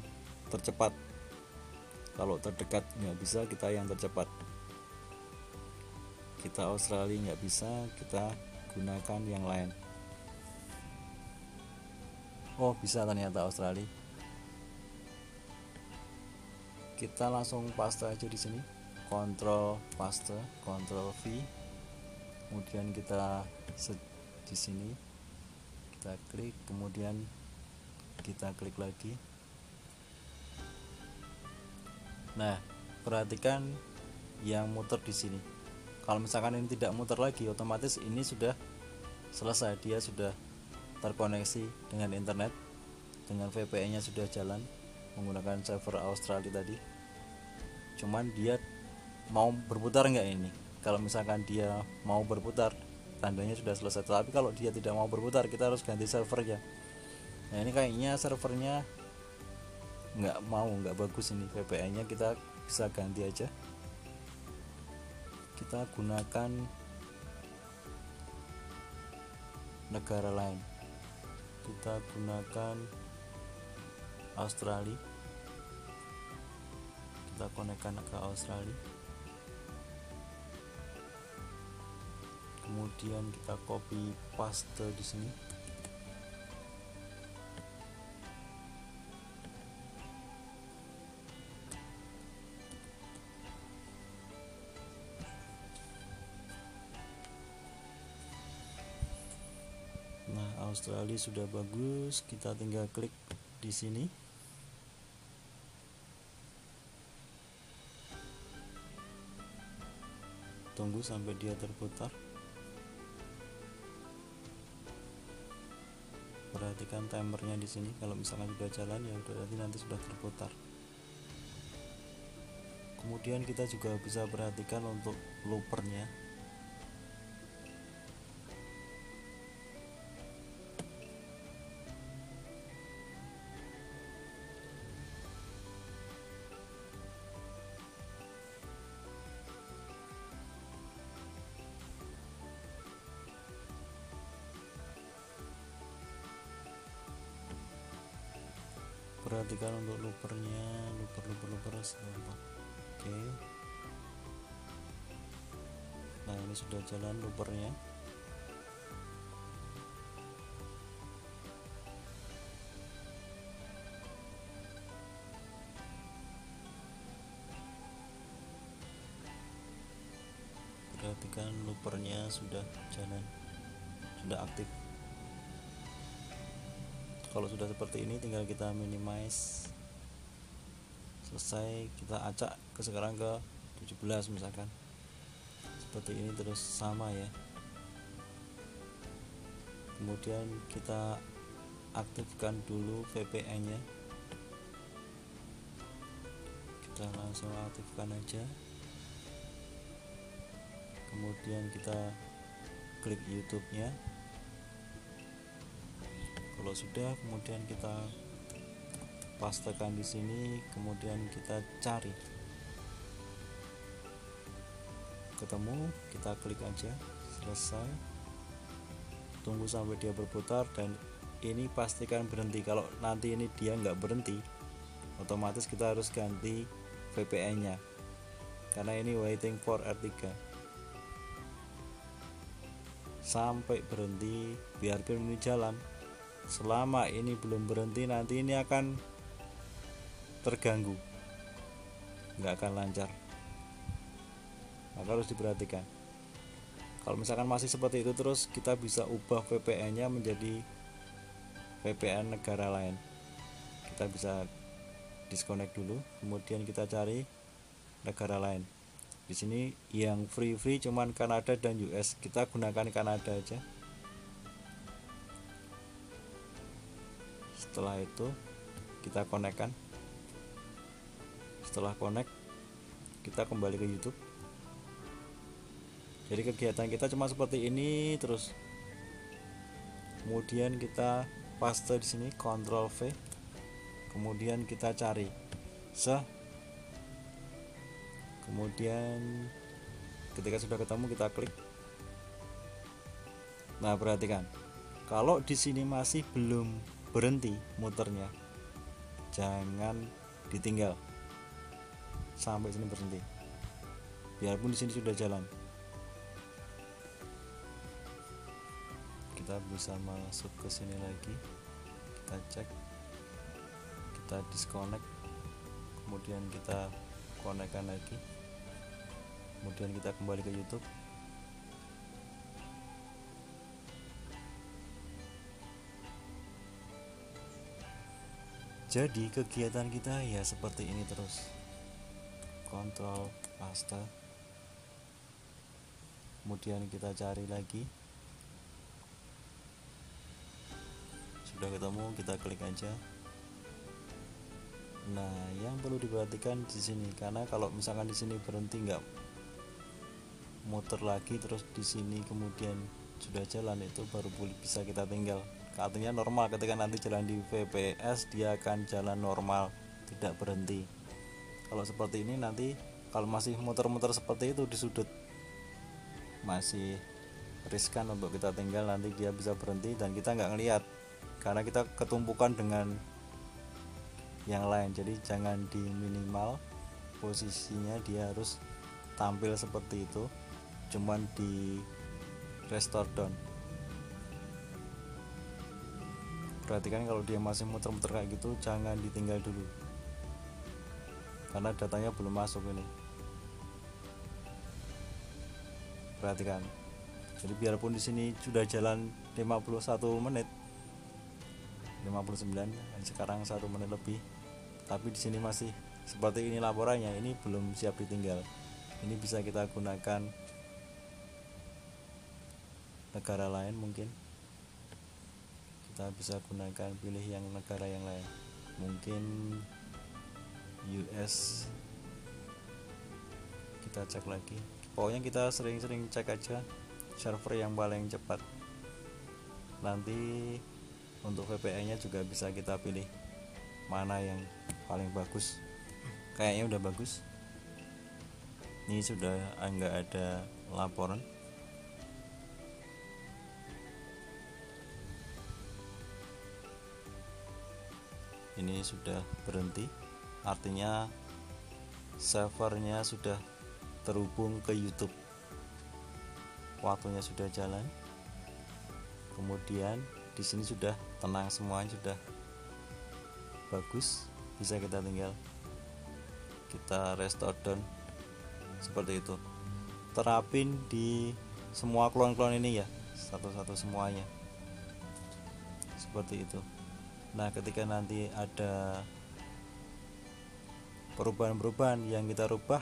tercepat. Kalau terdekat nggak bisa, kita yang tercepat. Kita Australia nggak bisa, kita gunakan yang lain. Oh, bisa ternyata Australia. Kita langsung paste aja di sini. Control paste, Control V. Kemudian kita di sini kita klik, kemudian kita klik lagi. Nah, perhatikan yang muter di sini. Kalau misalkan ini tidak muter lagi, otomatis ini sudah selesai, dia sudah terkoneksi dengan internet, dengan VPN-nya sudah jalan menggunakan server Australia tadi. Cuman dia mau berputar nggak ini? Kalau misalkan dia mau berputar, tandanya sudah selesai. Tapi kalau dia tidak mau berputar, kita harus ganti servernya. Nah, ini kayaknya servernya nggak bagus ini VPN-nya, kita bisa ganti aja. Kita gunakan negara lain, kita gunakan Australia, kita konekkan ke Australia. Kemudian kita copy paste di sini. Nah, Australia sudah bagus, kita tinggal klik di sini. Tunggu sampai dia terputar. Perhatikan timernya di sini. Kalau misalkan sudah jalan, ya berarti nanti sudah terputar. Kemudian kita juga bisa perhatikan untuk loopernya. Perhatikan untuk loopernya, looper sebentar. Oke. Nah, ini sudah jalan loopernya. Perhatikan loopernya sudah jalan, sudah aktif. Kalau sudah seperti ini, tinggal kita minimize. Selesai, kita acak sekarang ke 17 misalkan. Seperti ini terus sama ya. Kemudian kita aktifkan dulu VPN-nya. kita langsung aktifkan aja, kemudian kita klik YouTube-nya. Kalau sudah, kemudian kita pastekan di sini, kemudian kita cari, ketemu, kita klik aja, selesai. Tunggu sampai dia berputar, dan ini pastikan berhenti. Kalau nanti ini dia nggak berhenti, otomatis kita harus ganti VPN nya, karena ini waiting for R3. Sampai berhenti, biarpun ini jalan. Selama ini belum berhenti, nanti ini akan terganggu, nggak akan lancar. Maka harus diperhatikan. Kalau misalkan masih seperti itu terus, kita bisa ubah VPN nya menjadi VPN negara lain. Kita bisa disconnect dulu, kemudian kita cari negara lain. Di sini yang free cuman Kanada dan US, kita gunakan Kanada aja. Setelah itu kita connect kan. Setelah connect, kita kembali ke YouTube. Jadi kegiatan kita cuma seperti ini terus. Kemudian kita paste di sini, Ctrl V. Kemudian kita cari kemudian ketika sudah ketemu kita klik. Nah, perhatikan. Kalau di sini masih belum berhenti muternya, jangan ditinggal sampai sini berhenti, biarpun di sini sudah jalan. Kita bisa masuk ke sini lagi, kita cek, kita disconnect, kemudian kita connectkan lagi, kemudian kita kembali ke YouTube. Jadi kegiatan kita ya seperti ini terus. Kontrol paste, kemudian kita cari lagi. Sudah ketemu, kita klik aja. Nah, yang perlu diperhatikan di sini, karena kalau misalkan di sini berhenti nggak muter lagi, terus di sini kemudian sudah jalan, itu baru bisa kita tinggal. Artinya normal, ketika nanti jalan di VPS dia akan jalan normal, tidak berhenti. Kalau seperti ini nanti kalau masih muter-muter seperti itu di sudut, masih riskan untuk kita tinggal, nanti dia bisa berhenti dan kita nggak ngelihat karena kita ketumpukan dengan yang lain. Jadi jangan di minimal posisinya, dia harus tampil seperti itu, cuman di restore down. Perhatikan kalau dia masih muter-muter kayak gitu, jangan ditinggal dulu karena datanya belum masuk ini. Perhatikan. Jadi biarpun di sini sudah jalan 51 menit, 59, sekarang 1 menit lebih, tapi di sini masih seperti ini laporannya, ini belum siap ditinggal. Ini bisa kita gunakan negara lain, mungkin kita bisa gunakan, pilih yang negara yang lain, mungkin US. Kita cek lagi, pokoknya kita sering-sering cek aja server yang paling cepat. Nanti untuk VPN nya juga bisa kita pilih mana yang paling bagus. Kayaknya udah bagus, ini sudah enggak ada laporan. Ini sudah berhenti, artinya servernya sudah terhubung ke YouTube, waktunya sudah jalan. Kemudian di sini sudah tenang semuanya, sudah bagus, bisa kita tinggal, kita restore down seperti itu. Terapin di semua klon-klon ini ya, satu-satu semuanya seperti itu. Nah, ketika nanti ada perubahan-perubahan yang kita rubah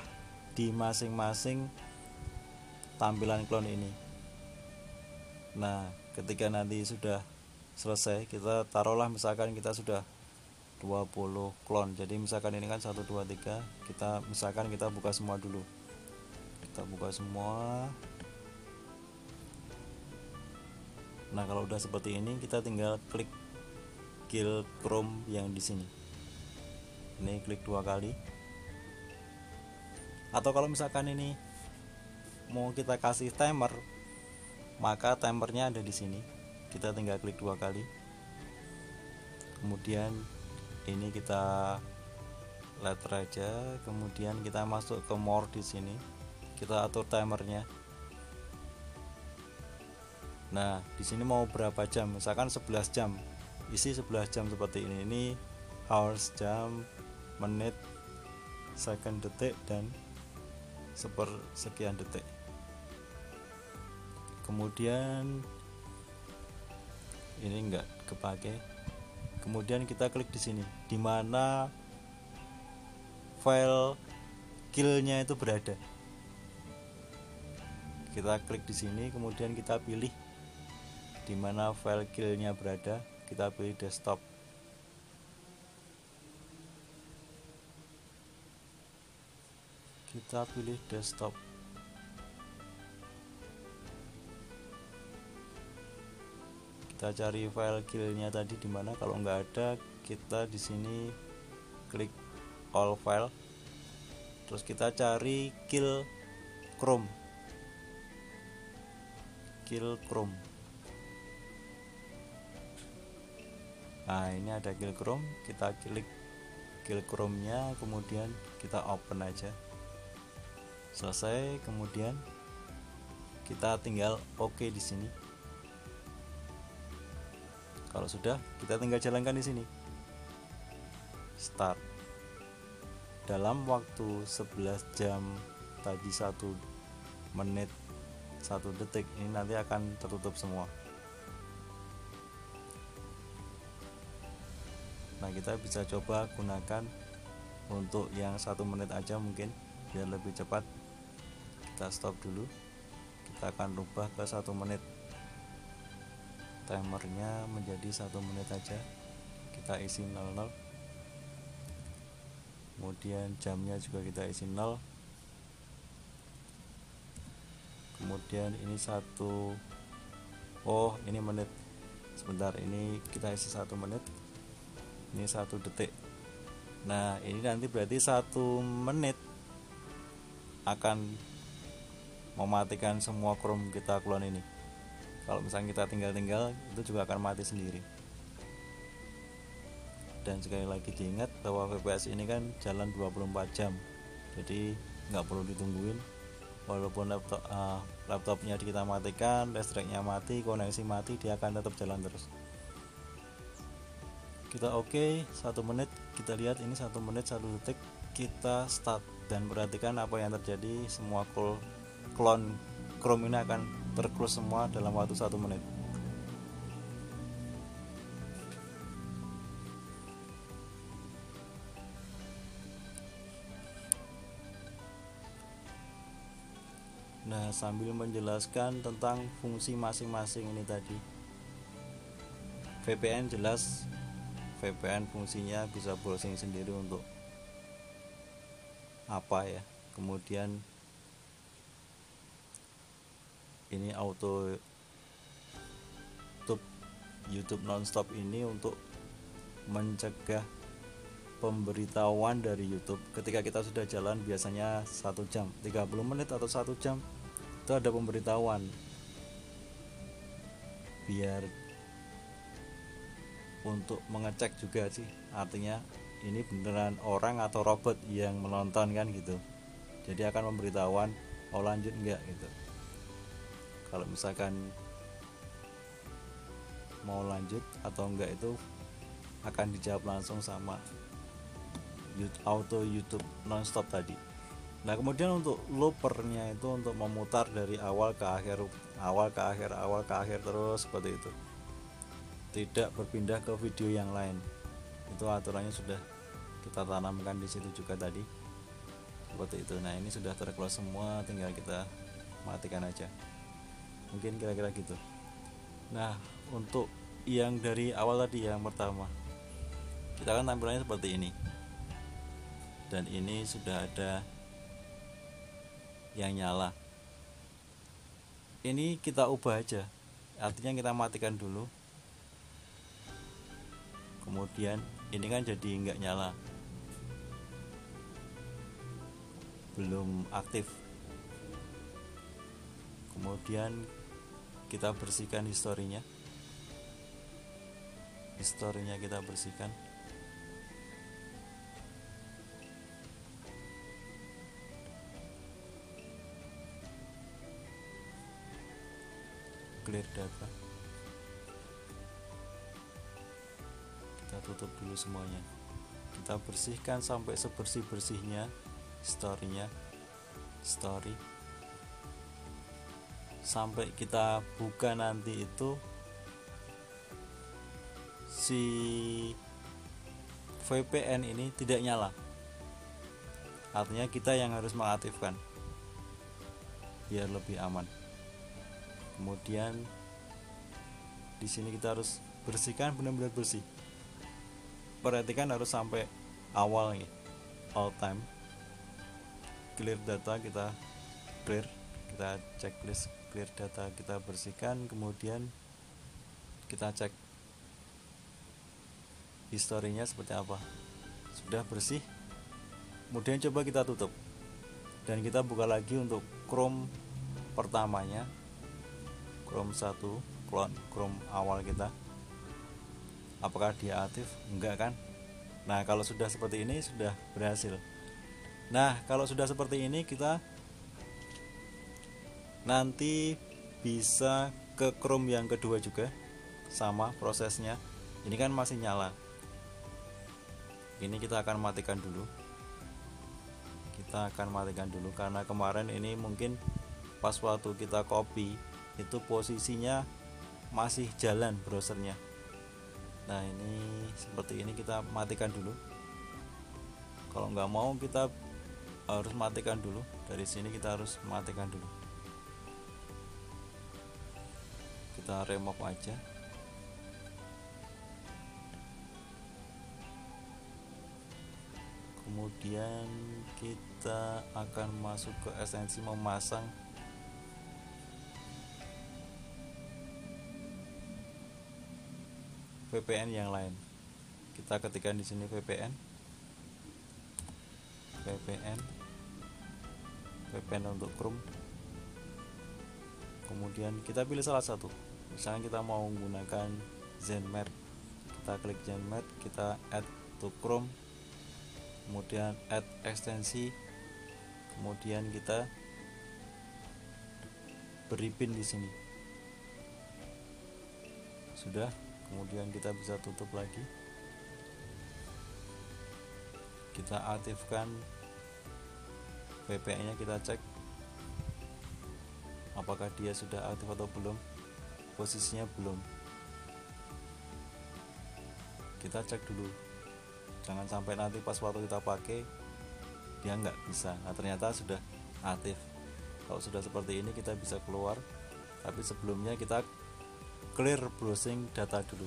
di masing-masing tampilan klon ini. Nah, ketika nanti sudah selesai, kita taruhlah misalkan kita sudah 20 clone. Jadi misalkan ini kan 1 2 3, kita misalkan kita buka semua dulu. Kita buka semua. Nah, kalau udah seperti ini kita tinggal klik kill Chrome yang di sini. Ini klik 2 kali. Atau kalau misalkan ini mau kita kasih timer, maka timernya ada di sini. Kita tinggal klik 2 kali. Kemudian ini kita letter aja, kemudian kita masuk ke more di sini. Kita atur timernya. Nah, di sini mau berapa jam? Misalkan 11 jam. Isi 11 jam seperti ini. Ini hours, jam, menit, second, detik, dan sepersekian detik. Kemudian ini enggak kepake. Kemudian kita klik di sini, di mana file killnya itu berada. Kita klik di sini, kemudian kita pilih di mana file killnya berada. Kita pilih desktop. Kita pilih desktop. Kita cari file killnya tadi di mana. Kalau nggak ada, kita di sini klik all file. Terus kita cari kill Chrome. Kill Chrome. Nah, ini ada kill Chrome. Kita klik kill Chrome-nya, kemudian kita open aja. Selesai, kemudian kita tinggal oke di sini. Kalau sudah, kita tinggal jalankan di sini. Start. Dalam waktu 11 jam tadi 1 menit 1 detik ini nanti akan tertutup semua. Nah, kita bisa coba gunakan untuk yang 1 menit aja mungkin biar lebih cepat. Kita stop dulu. Kita akan rubah ke 1 menit. Timernya menjadi 1 menit aja. Kita isi 00. Kemudian jamnya juga kita isi 0. Kemudian ini 1. Oh, ini menit. Sebentar, ini kita isi 1 menit. Ini 1 detik. Nah, ini nanti berarti 1 menit akan mematikan semua Chrome kita clone ini. Kalau misalnya kita tinggal itu juga akan mati sendiri. Dan sekali lagi diingat bahwa VPS ini kan jalan 24 jam. Jadi nggak perlu ditungguin. Walaupun laptopnya kita matikan, listriknya mati, koneksi mati, dia akan tetap jalan terus. Kita oke, 1 menit. Kita lihat ini 1 menit 1 detik. Kita start dan perhatikan apa yang terjadi. Semua clone Chrome ini akan terclose semua dalam waktu 1 menit. Nah, sambil menjelaskan tentang fungsi masing-masing ini tadi. VPN jelas, VPN fungsinya bisa browsing sendiri untuk apa ya. Kemudian ini auto YouTube nonstop ini untuk mencegah pemberitahuan dari YouTube. Ketika kita sudah jalan biasanya 1 jam, 30 menit atau 1 jam itu ada pemberitahuan, biar untuk mengecek juga sih, artinya ini beneran orang atau robot yang menonton kan gitu. Jadi akan memberitahuan mau lanjut enggak gitu. Kalau misalkan mau lanjut atau enggak itu akan dijawab langsung sama auto YouTube nonstop tadi. Nah, kemudian untuk loopernya itu untuk memutar dari awal ke akhir, awal ke akhir, awal ke akhir terus seperti itu. Tidak berpindah ke video yang lain. Itu aturannya sudah kita tanamkan di situ juga tadi. Seperti itu. Nah, ini sudah terclose semua, tinggal kita matikan aja. Mungkin kira-kira gitu. Nah, untuk yang dari awal tadi yang pertama, kita kan tampilannya seperti ini, dan ini sudah ada yang nyala. Ini kita ubah aja, artinya kita matikan dulu, kemudian ini kan jadi nggak nyala, belum aktif. Kemudian kita bersihkan historinya kita bersihkan. Clear data, kita tutup dulu semuanya, kita bersihkan sampai sebersih-bersihnya story, sampai kita buka nanti itu si VPN ini tidak nyala. Artinya kita yang harus mengaktifkan biar lebih aman. Kemudian di sini kita harus bersihkan benar-benar bersih. Perhatikan harus sampai awal nih, all time. Clear data kita clear, kita checklist clear data kita bersihkan, kemudian kita cek historinya seperti apa. Sudah bersih, kemudian coba kita tutup dan kita buka lagi untuk Chrome pertamanya, Chrome 1, Chrome awal kita. Apakah dia aktif? Enggak kan? Nah, kalau sudah seperti ini sudah berhasil. Nah, kalau sudah seperti ini kita nanti bisa ke Chrome yang kedua juga, sama prosesnya. Ini kan masih nyala. Ini kita akan matikan dulu. Karena kemarin ini mungkin pas waktu kita copy itu posisinya masih jalan browsernya. Nah, ini seperti ini kita matikan dulu. Kalau nggak mau kita harus matikan dulu. Dari sini kita harus matikan dulu. Kita remove aja. Kemudian kita akan masuk ke esensi memasang VPN yang lain. Kita ketikkan di sini VPN untuk Chrome. Kemudian kita pilih salah satu. Misalnya kita mau menggunakan ZenMark. Kita klik ZenMark, kita add to Chrome. Kemudian add ekstensi. Kemudian kita beri pin di sini. Sudah. Kemudian kita bisa tutup lagi, kita aktifkan VPN nya, kita cek apakah dia sudah aktif atau belum. Posisinya belum, kita cek dulu, jangan sampai nanti pas waktu kita pakai dia nggak bisa. Nah, ternyata sudah aktif. Kalau sudah seperti ini kita bisa keluar, tapi sebelumnya kita clear browsing data dulu.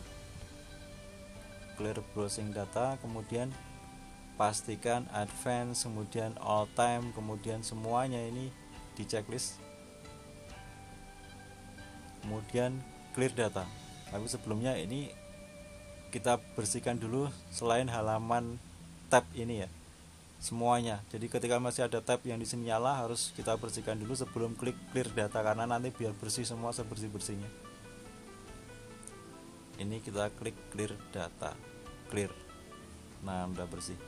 Clear browsing data, kemudian pastikan advance, kemudian all time, kemudian semuanya ini di checklist. Kemudian clear data. Tapi sebelumnya ini kita bersihkan dulu selain halaman tab ini ya, semuanya. Jadi ketika masih ada tab yang di sini nyala harus kita bersihkan dulu sebelum klik clear data, karena nanti biar bersih semua sebersih-bersihnya. Ini kita klik clear data, clear. Nah, udah bersih.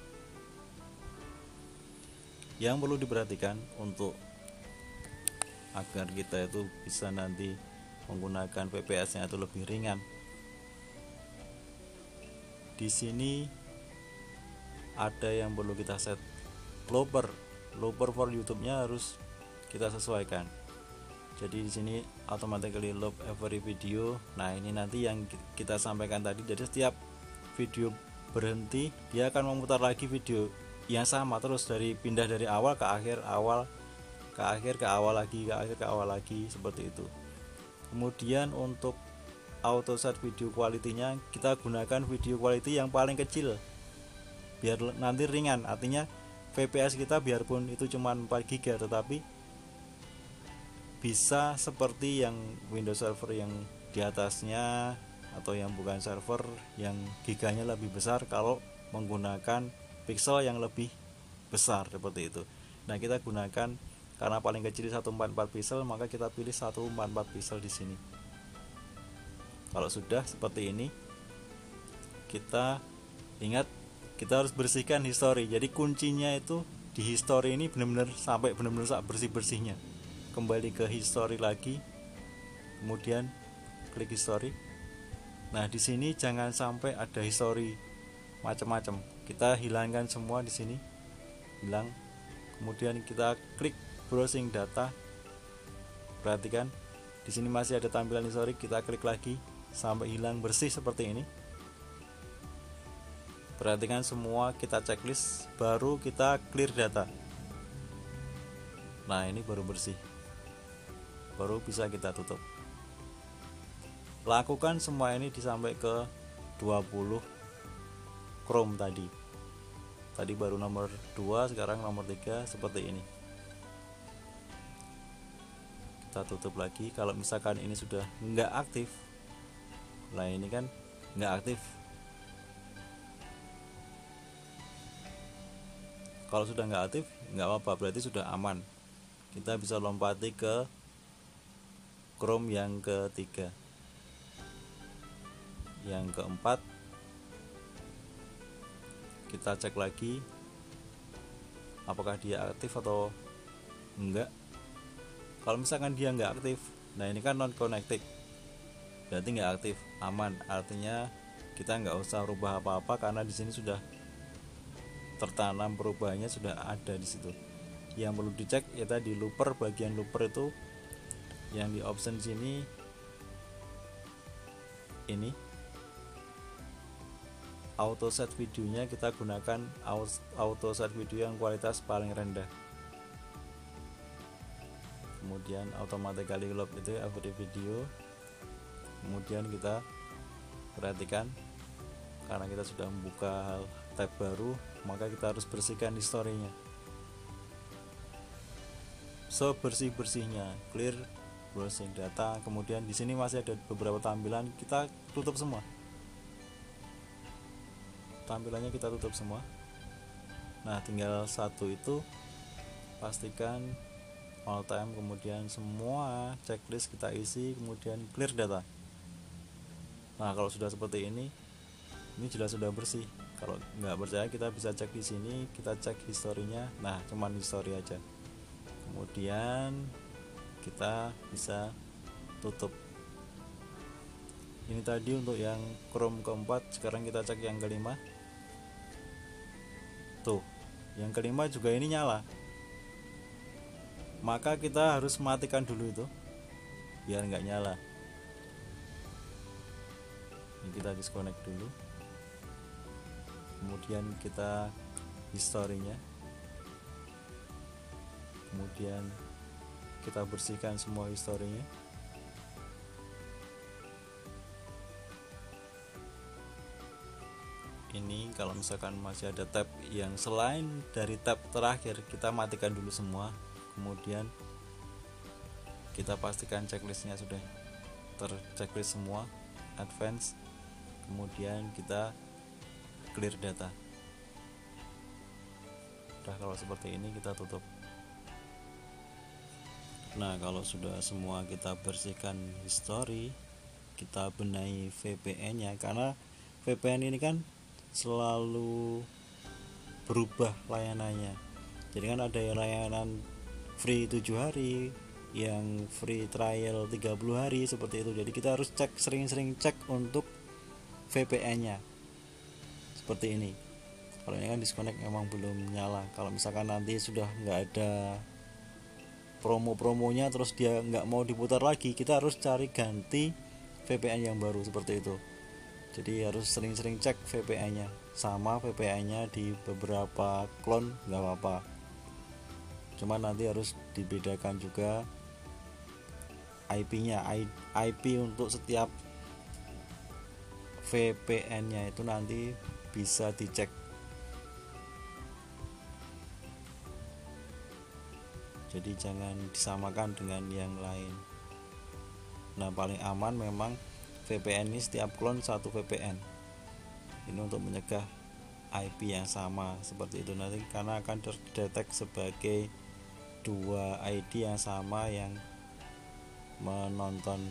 Yang perlu diperhatikan untuk agar kita itu bisa nanti menggunakan PPS-nya itu lebih ringan. Di sini ada yang perlu kita set, looper for YouTube-nya harus kita sesuaikan. Jadi di sini automatically loop every video. Nah, ini nanti yang kita sampaikan tadi. Jadi setiap video berhenti, dia akan memutar lagi video yang sama terus, dari pindah dari awal ke akhir, awal ke akhir, ke awal lagi, ke akhir, ke awal lagi, seperti itu. Kemudian untuk auto set video quality-nya, kita gunakan video quality yang paling kecil biar nanti ringan. Artinya VPS kita biarpun itu cuma 4 GB tetapi bisa seperti yang Windows Server yang di atasnya atau yang bukan server yang giganya lebih besar kalau menggunakan pixel yang lebih besar seperti itu. Nah, kita gunakan karena paling kecil 144 pixel, maka kita pilih 144 pixel di sini. Kalau sudah seperti ini, kita ingat kita harus bersihkan history. Jadi kuncinya itu di history ini benar-benar sampai benar-benar bersih-bersihnya. Kembali ke history lagi, kemudian klik history. Nah, di sini jangan sampai ada history macam-macam. Kita hilangkan semua di sini. Hilang. Kemudian kita klik browsing data. Perhatikan di sini masih ada tampilan history, kita klik lagi sampai hilang bersih seperti ini. Perhatikan semua kita checklist, baru kita clear data. Nah, ini baru bersih, baru bisa kita tutup. Lakukan semua ini sampai ke 20 Chrome tadi baru nomor 2, sekarang nomor 3 seperti ini. Kita tutup lagi. Kalau misalkan ini sudah nggak aktif, nah ini kan nggak aktif. Kalau sudah nggak aktif, nggak apa-apa, berarti sudah aman. Kita bisa lompati ke Chrome yang ketiga, yang keempat. Kita cek lagi apakah dia aktif atau enggak. Kalau misalkan dia nggak aktif, nah ini kan non connected, berarti nggak aktif, aman. Artinya kita nggak usah rubah apa-apa karena di sini sudah tertanam perubahannya, sudah ada di situ. Yang perlu dicek ya tadi looper, bagian looper itu yang di option sini ini auto set videonya, kita gunakan auto set video yang kualitas paling rendah. Kemudian automatically load itu upload video. Kemudian kita perhatikan karena kita sudah membuka tab baru, maka kita harus bersihkan historinya. So bersih-bersihnya, clear browsing data. Kemudian di sini masih ada beberapa tampilan, kita tutup semua. Tampilannya kita tutup semua. Nah, tinggal satu itu, pastikan all time, kemudian semua checklist kita isi, kemudian clear data. Nah, kalau sudah seperti ini jelas sudah bersih. Kalau nggak percaya kita bisa cek di sini, kita cek historinya. Nah, cuman history aja. Kemudian kita bisa tutup. Ini tadi untuk yang Chrome keempat. Sekarang kita cek yang kelima. Tuh, yang kelima juga ini nyala. Maka kita harus matikan dulu itu biar nggak nyala. Ini kita disconnect dulu. Kemudian kita historinya, kemudian kita bersihkan semua historinya. Ini kalau misalkan masih ada tab yang selain dari tab terakhir, kita matikan dulu semua. Kemudian kita pastikan checklistnya sudah terchecklist semua, advance. Kemudian kita clear data. Udah, kalau seperti ini kita tutup. Nah, kalau sudah semua kita bersihkan history, kita benahi VPN nya, karena VPN ini kan selalu berubah layanannya. Jadi kan ada layanan free 7 hari, yang free trial 30 hari seperti itu. Jadi kita harus cek, sering-sering cek untuk VPN nya seperti ini. Kalau ini kan disconnect memang belum nyala. Kalau misalkan nanti sudah nggak ada promo-promonya terus dia nggak mau diputar lagi, kita harus cari ganti VPN yang baru seperti itu. Jadi harus sering-sering cek VPN nya. Sama VPN nya di beberapa clone nggak apa-apa, cuma nanti harus dibedakan juga IP nya. IP untuk setiap VPN nya itu nanti bisa dicek jadi jangan disamakan dengan yang lain. Nah, paling aman memang VPN ini setiap clone satu VPN. Ini untuk mencegah IP yang sama seperti itu nanti, karena akan terdetek sebagai dua ID yang sama yang menonton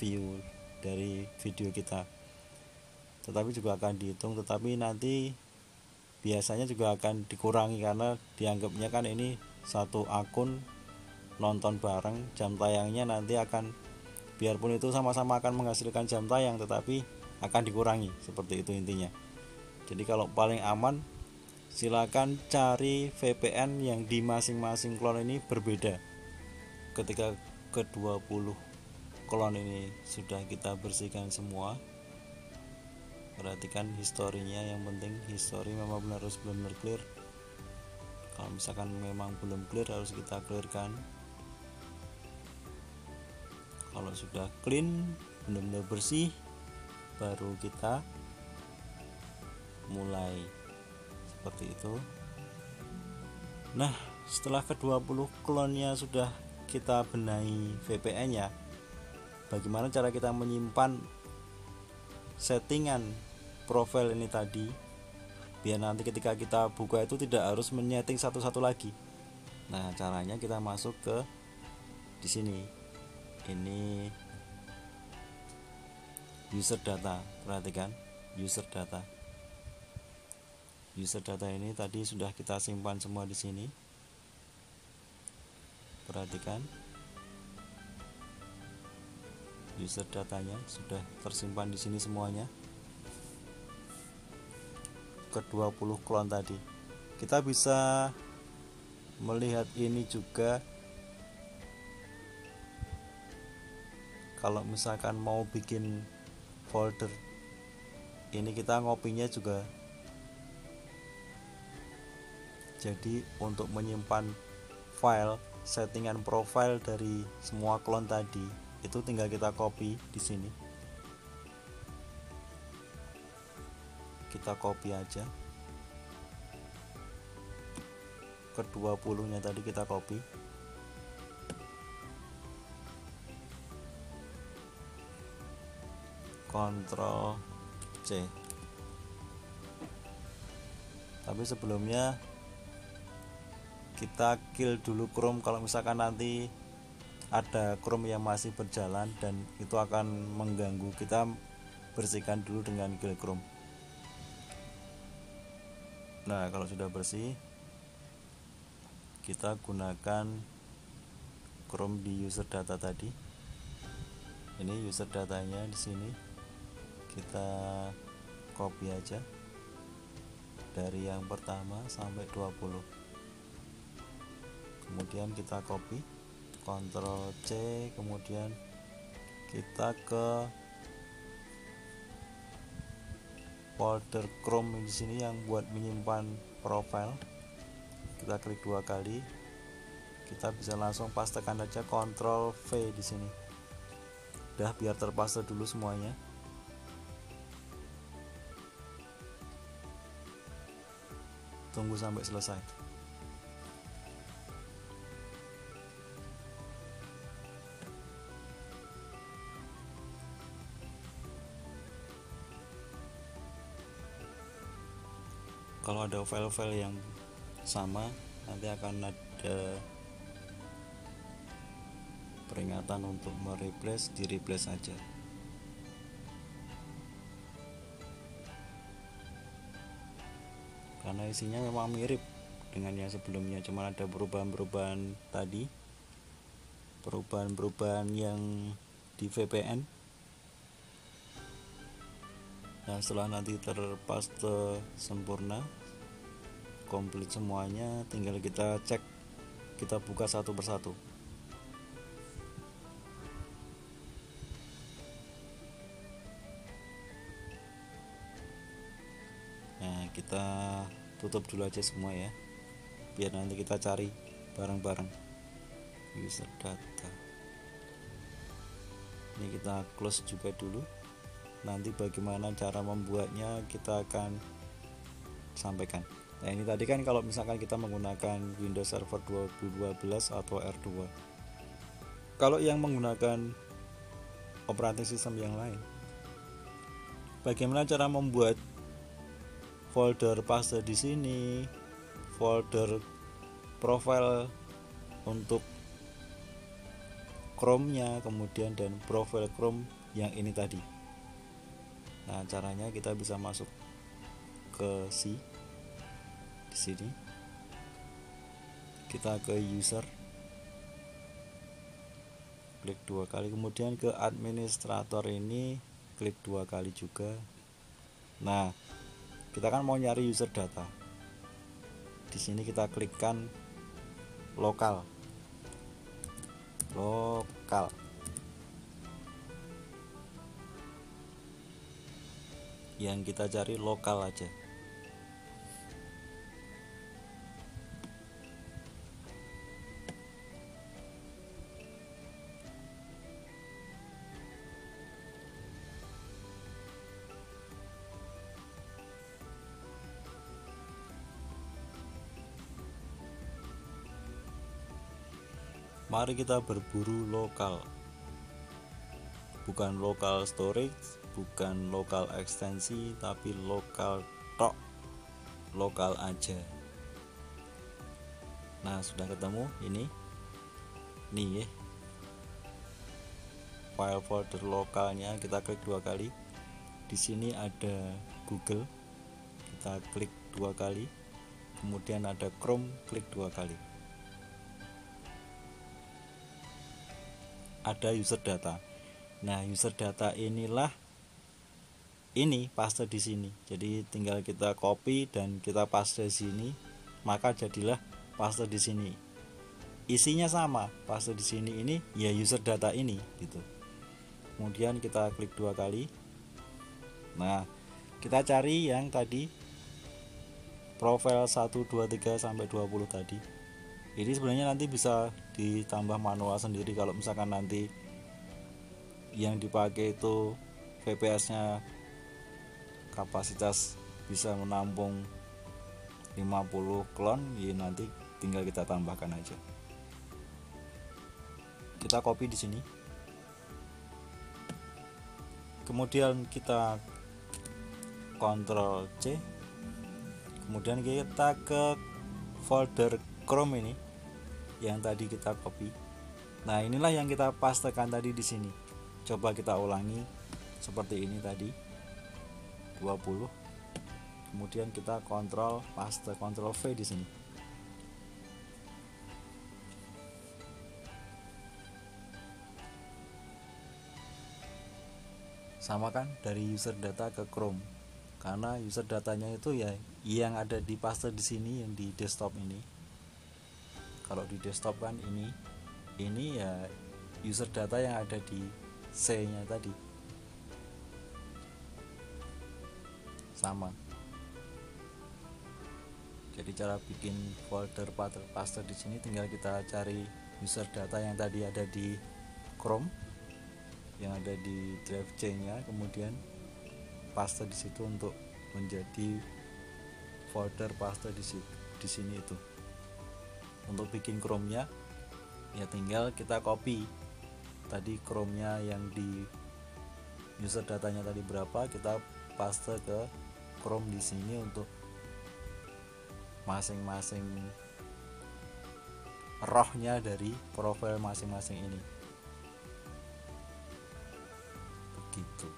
view dari video kita. Tetapi juga akan dihitung, tetapi nanti biasanya juga akan dikurangi karena dianggapnya kan ini satu akun nonton bareng, jam tayangnya nanti akan, biarpun itu sama-sama akan menghasilkan jam tayang, tetapi akan dikurangi, seperti itu intinya. Jadi kalau paling aman, silakan cari VPN yang di masing-masing clone ini berbeda. Ketika ke-20 clone ini sudah kita bersihkan semua, perhatikan historinya, yang penting history memang harus benar-benar clear. Kalau misalkan memang belum clear, harus kita clearkan. Kalau sudah clean, benar-benar bersih, baru kita mulai seperti itu. Nah, setelah ke-20 clone-nya sudah kita benahi VPN-nya, bagaimana cara kita menyimpan settingan profil ini tadi, biar nanti ketika kita buka itu tidak harus menyeting satu-satu lagi. Nah, caranya kita masuk ke di sini. Ini user data, perhatikan user data. User data ini tadi sudah kita simpan semua di sini. Perhatikan, user datanya sudah tersimpan di sini semuanya. Ke-20 clone tadi. Kita bisa melihat ini juga kalau misalkan mau bikin folder. Ini kita ngopinya juga. Jadi untuk menyimpan file settingan profile dari semua clone tadi, itu tinggal kita copy di sini. Kita copy aja. Ke-20 nya tadi kita copy. Ctrl C. Tapi sebelumnya kita kill dulu Chrome, kalau misalkan nanti ada Chrome yang masih berjalan dan itu akan mengganggu, kita bersihkan dulu dengan kill Chrome. Nah, kalau sudah bersih, kita gunakan Chrome di user data tadi. Ini user datanya di sini. Kita copy aja dari yang pertama sampai 20. Kemudian kita copy, Ctrl C, kemudian kita ke folder Chrome di sini yang buat menyimpan profile. Kita klik 2 kali, kita bisa langsung pastekan aja Ctrl V di sini. Udah, biar terpaste dulu semuanya. Tunggu sampai selesai. Kalau ada file-file yang sama, nanti akan ada peringatan untuk mereplace, di replace aja. Karena isinya memang mirip dengan yang sebelumnya, cuma ada perubahan-perubahan tadi, perubahan-perubahan yang di VPN. Nah, setelah nanti terpaste sempurna, komplit semuanya, tinggal kita cek, kita buka satu persatu. Nah, kita tutup dulu aja semua ya, biar nanti kita cari bareng-bareng. User data ini kita close juga dulu. Nanti bagaimana cara membuatnya kita akan sampaikan. Nah ini tadi kan kalau misalkan kita menggunakan Windows Server 2012 atau R2. Kalau yang menggunakan operating system yang lain, bagaimana cara membuat folder paste di sini, folder profile untuk Chrome-nya, kemudian dan profile Chrome yang ini tadi. Nah, caranya kita bisa masuk ke di sini. Kita ke user, klik 2 kali, kemudian ke administrator ini klik 2 kali juga. Nah, kita kan mau nyari user data. Di sini kita klikkan lokal. Yang kita cari lokal aja. Mari kita berburu lokal, bukan lokal storage, bukan lokal ekstensi, tapi lokal tok, lokal aja. Nah, sudah ketemu ini nih ya, file folder lokalnya. Kita klik 2 kali. Di sini ada Google, kita klik 2 kali. Kemudian ada Chrome, klik 2 kali. Ada user data. Nah, user data inilah ini paste di sini. Jadi tinggal kita copy dan kita paste di sini, maka jadilah paste di sini. Isinya sama, paste di sini ini ya user data ini gitu. Kemudian kita klik 2 kali. Nah, kita cari yang tadi profile 1 2 3 sampai 20 tadi. Ini sebenarnya nanti bisa ditambah manual sendiri kalau misalkan nanti yang dipakai itu VPS-nya kapasitas bisa menampung 50 klon, ya nanti tinggal kita tambahkan aja. Kita copy di sini. Kemudian kita Ctrl C. Kemudian kita ke folder Chrome ini yang tadi kita copy. Nah, inilah yang kita pastekan tadi di sini. Coba kita ulangi seperti ini tadi. 20. Kemudian kita kontrol paste, Ctrl V di sini. Sama kan dari user data ke Chrome. Karena user datanya itu ya yang ada di paste di sini, yang di desktop ini. Kalau di desktop kan ini ya user data yang ada di C-nya tadi. Sama. Jadi cara bikin folder paste di sini tinggal kita cari user data yang tadi ada di Chrome, yang ada di drive C-nya, kemudian paste di situ untuk menjadi folder paste di sini itu. Untuk bikin Chrome-nya ya tinggal kita copy tadi Chrome-nya yang di user datanya tadi berapa, kita paste ke Chrome di sini untuk masing-masing rohnya dari profil masing-masing ini. Begitu.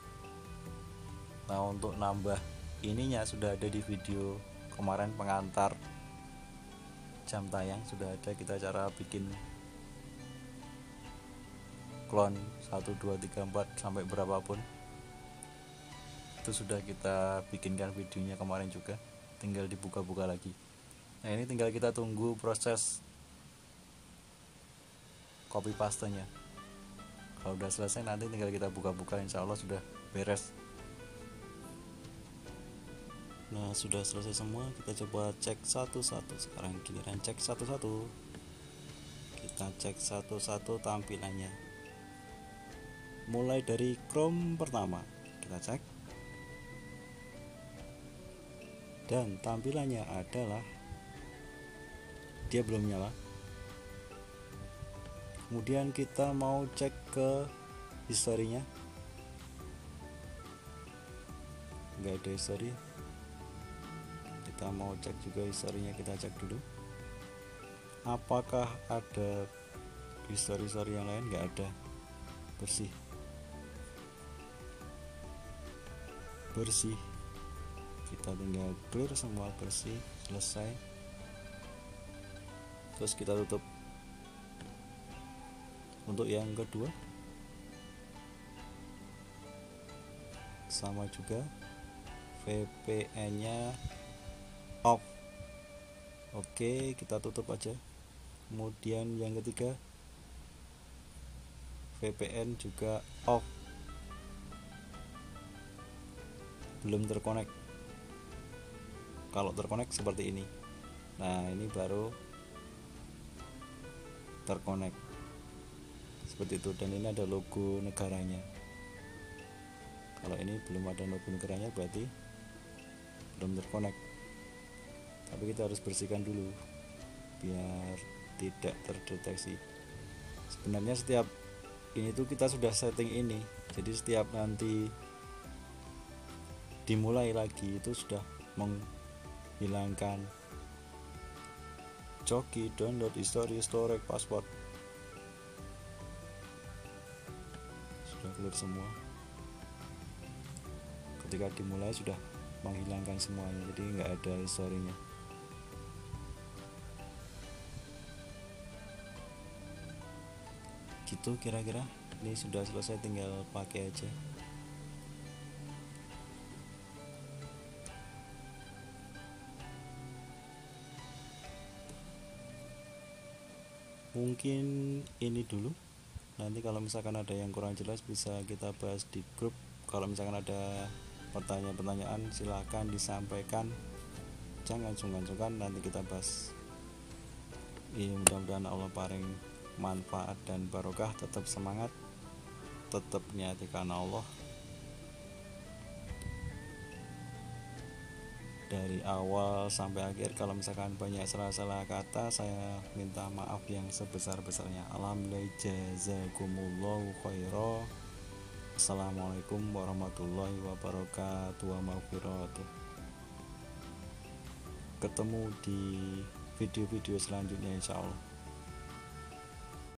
Nah, untuk nambah ininya sudah ada di video kemarin pengantar jam tayang, sudah ada kita cara bikin clone 1 2 3 4 sampai berapapun. Itu sudah kita bikinkan videonya kemarin juga, tinggal dibuka-buka lagi. Nah, ini tinggal kita tunggu proses copy pastenya. Kalau udah selesai nanti tinggal kita buka-buka, insya Allah sudah beres. Nah, sudah selesai semua. Kita coba cek satu-satu. Sekarang giliran cek satu-satu. Kita cek satu-satu tampilannya. Mulai dari Chrome pertama, kita cek. dan tampilannya adalah dia belum nyala. Kemudian kita mau cek ke historinya, nggak ada history. Kita mau cek juga historinya, kita cek dulu apakah ada history yang lain. Nggak ada, bersih. Kita tinggal clear semua, bersih, selesai. Terus kita tutup. Untuk yang kedua sama juga, VPN nya off. Oke, kita tutup aja. Kemudian yang ketiga, VPN juga off, belum terkonek. Kalau terkonek seperti ini. Nah, ini baru terkonek seperti itu, dan ini ada logo negaranya. Kalau ini belum ada logo negaranya berarti belum terkonek. Tapi kita harus bersihkan dulu biar tidak terdeteksi. Sebenarnya setiap ini tuh kita sudah setting ini, jadi setiap nanti dimulai lagi itu sudah menghilangkan joki, download, history, storage, password, sudah clear semua. Ketika dimulai sudah menghilangkan semuanya, jadi nggak ada historinya. Gitu kira-kira. Ini sudah selesai, tinggal pakai aja. Mungkin ini dulu. Nanti kalau misalkan ada yang kurang jelas bisa kita bahas di grup. Kalau misalkan ada pertanyaan-pertanyaan silahkan disampaikan, jangan sungkan-sungkan, nanti kita bahas. Mudah-mudahan Allah paling manfaat dan barokah. Tetap semangat, tetap niati karena Allah. Dari awal sampai akhir, kalau misalkan banyak salah-salah kata, saya minta maaf yang sebesar-besarnya. Alhamdulillah, jazakumullahu khairan. Assalamualaikum warahmatullahi wabarakatuh wa maghfiratuh. Ketemu di video-video selanjutnya insyaallah.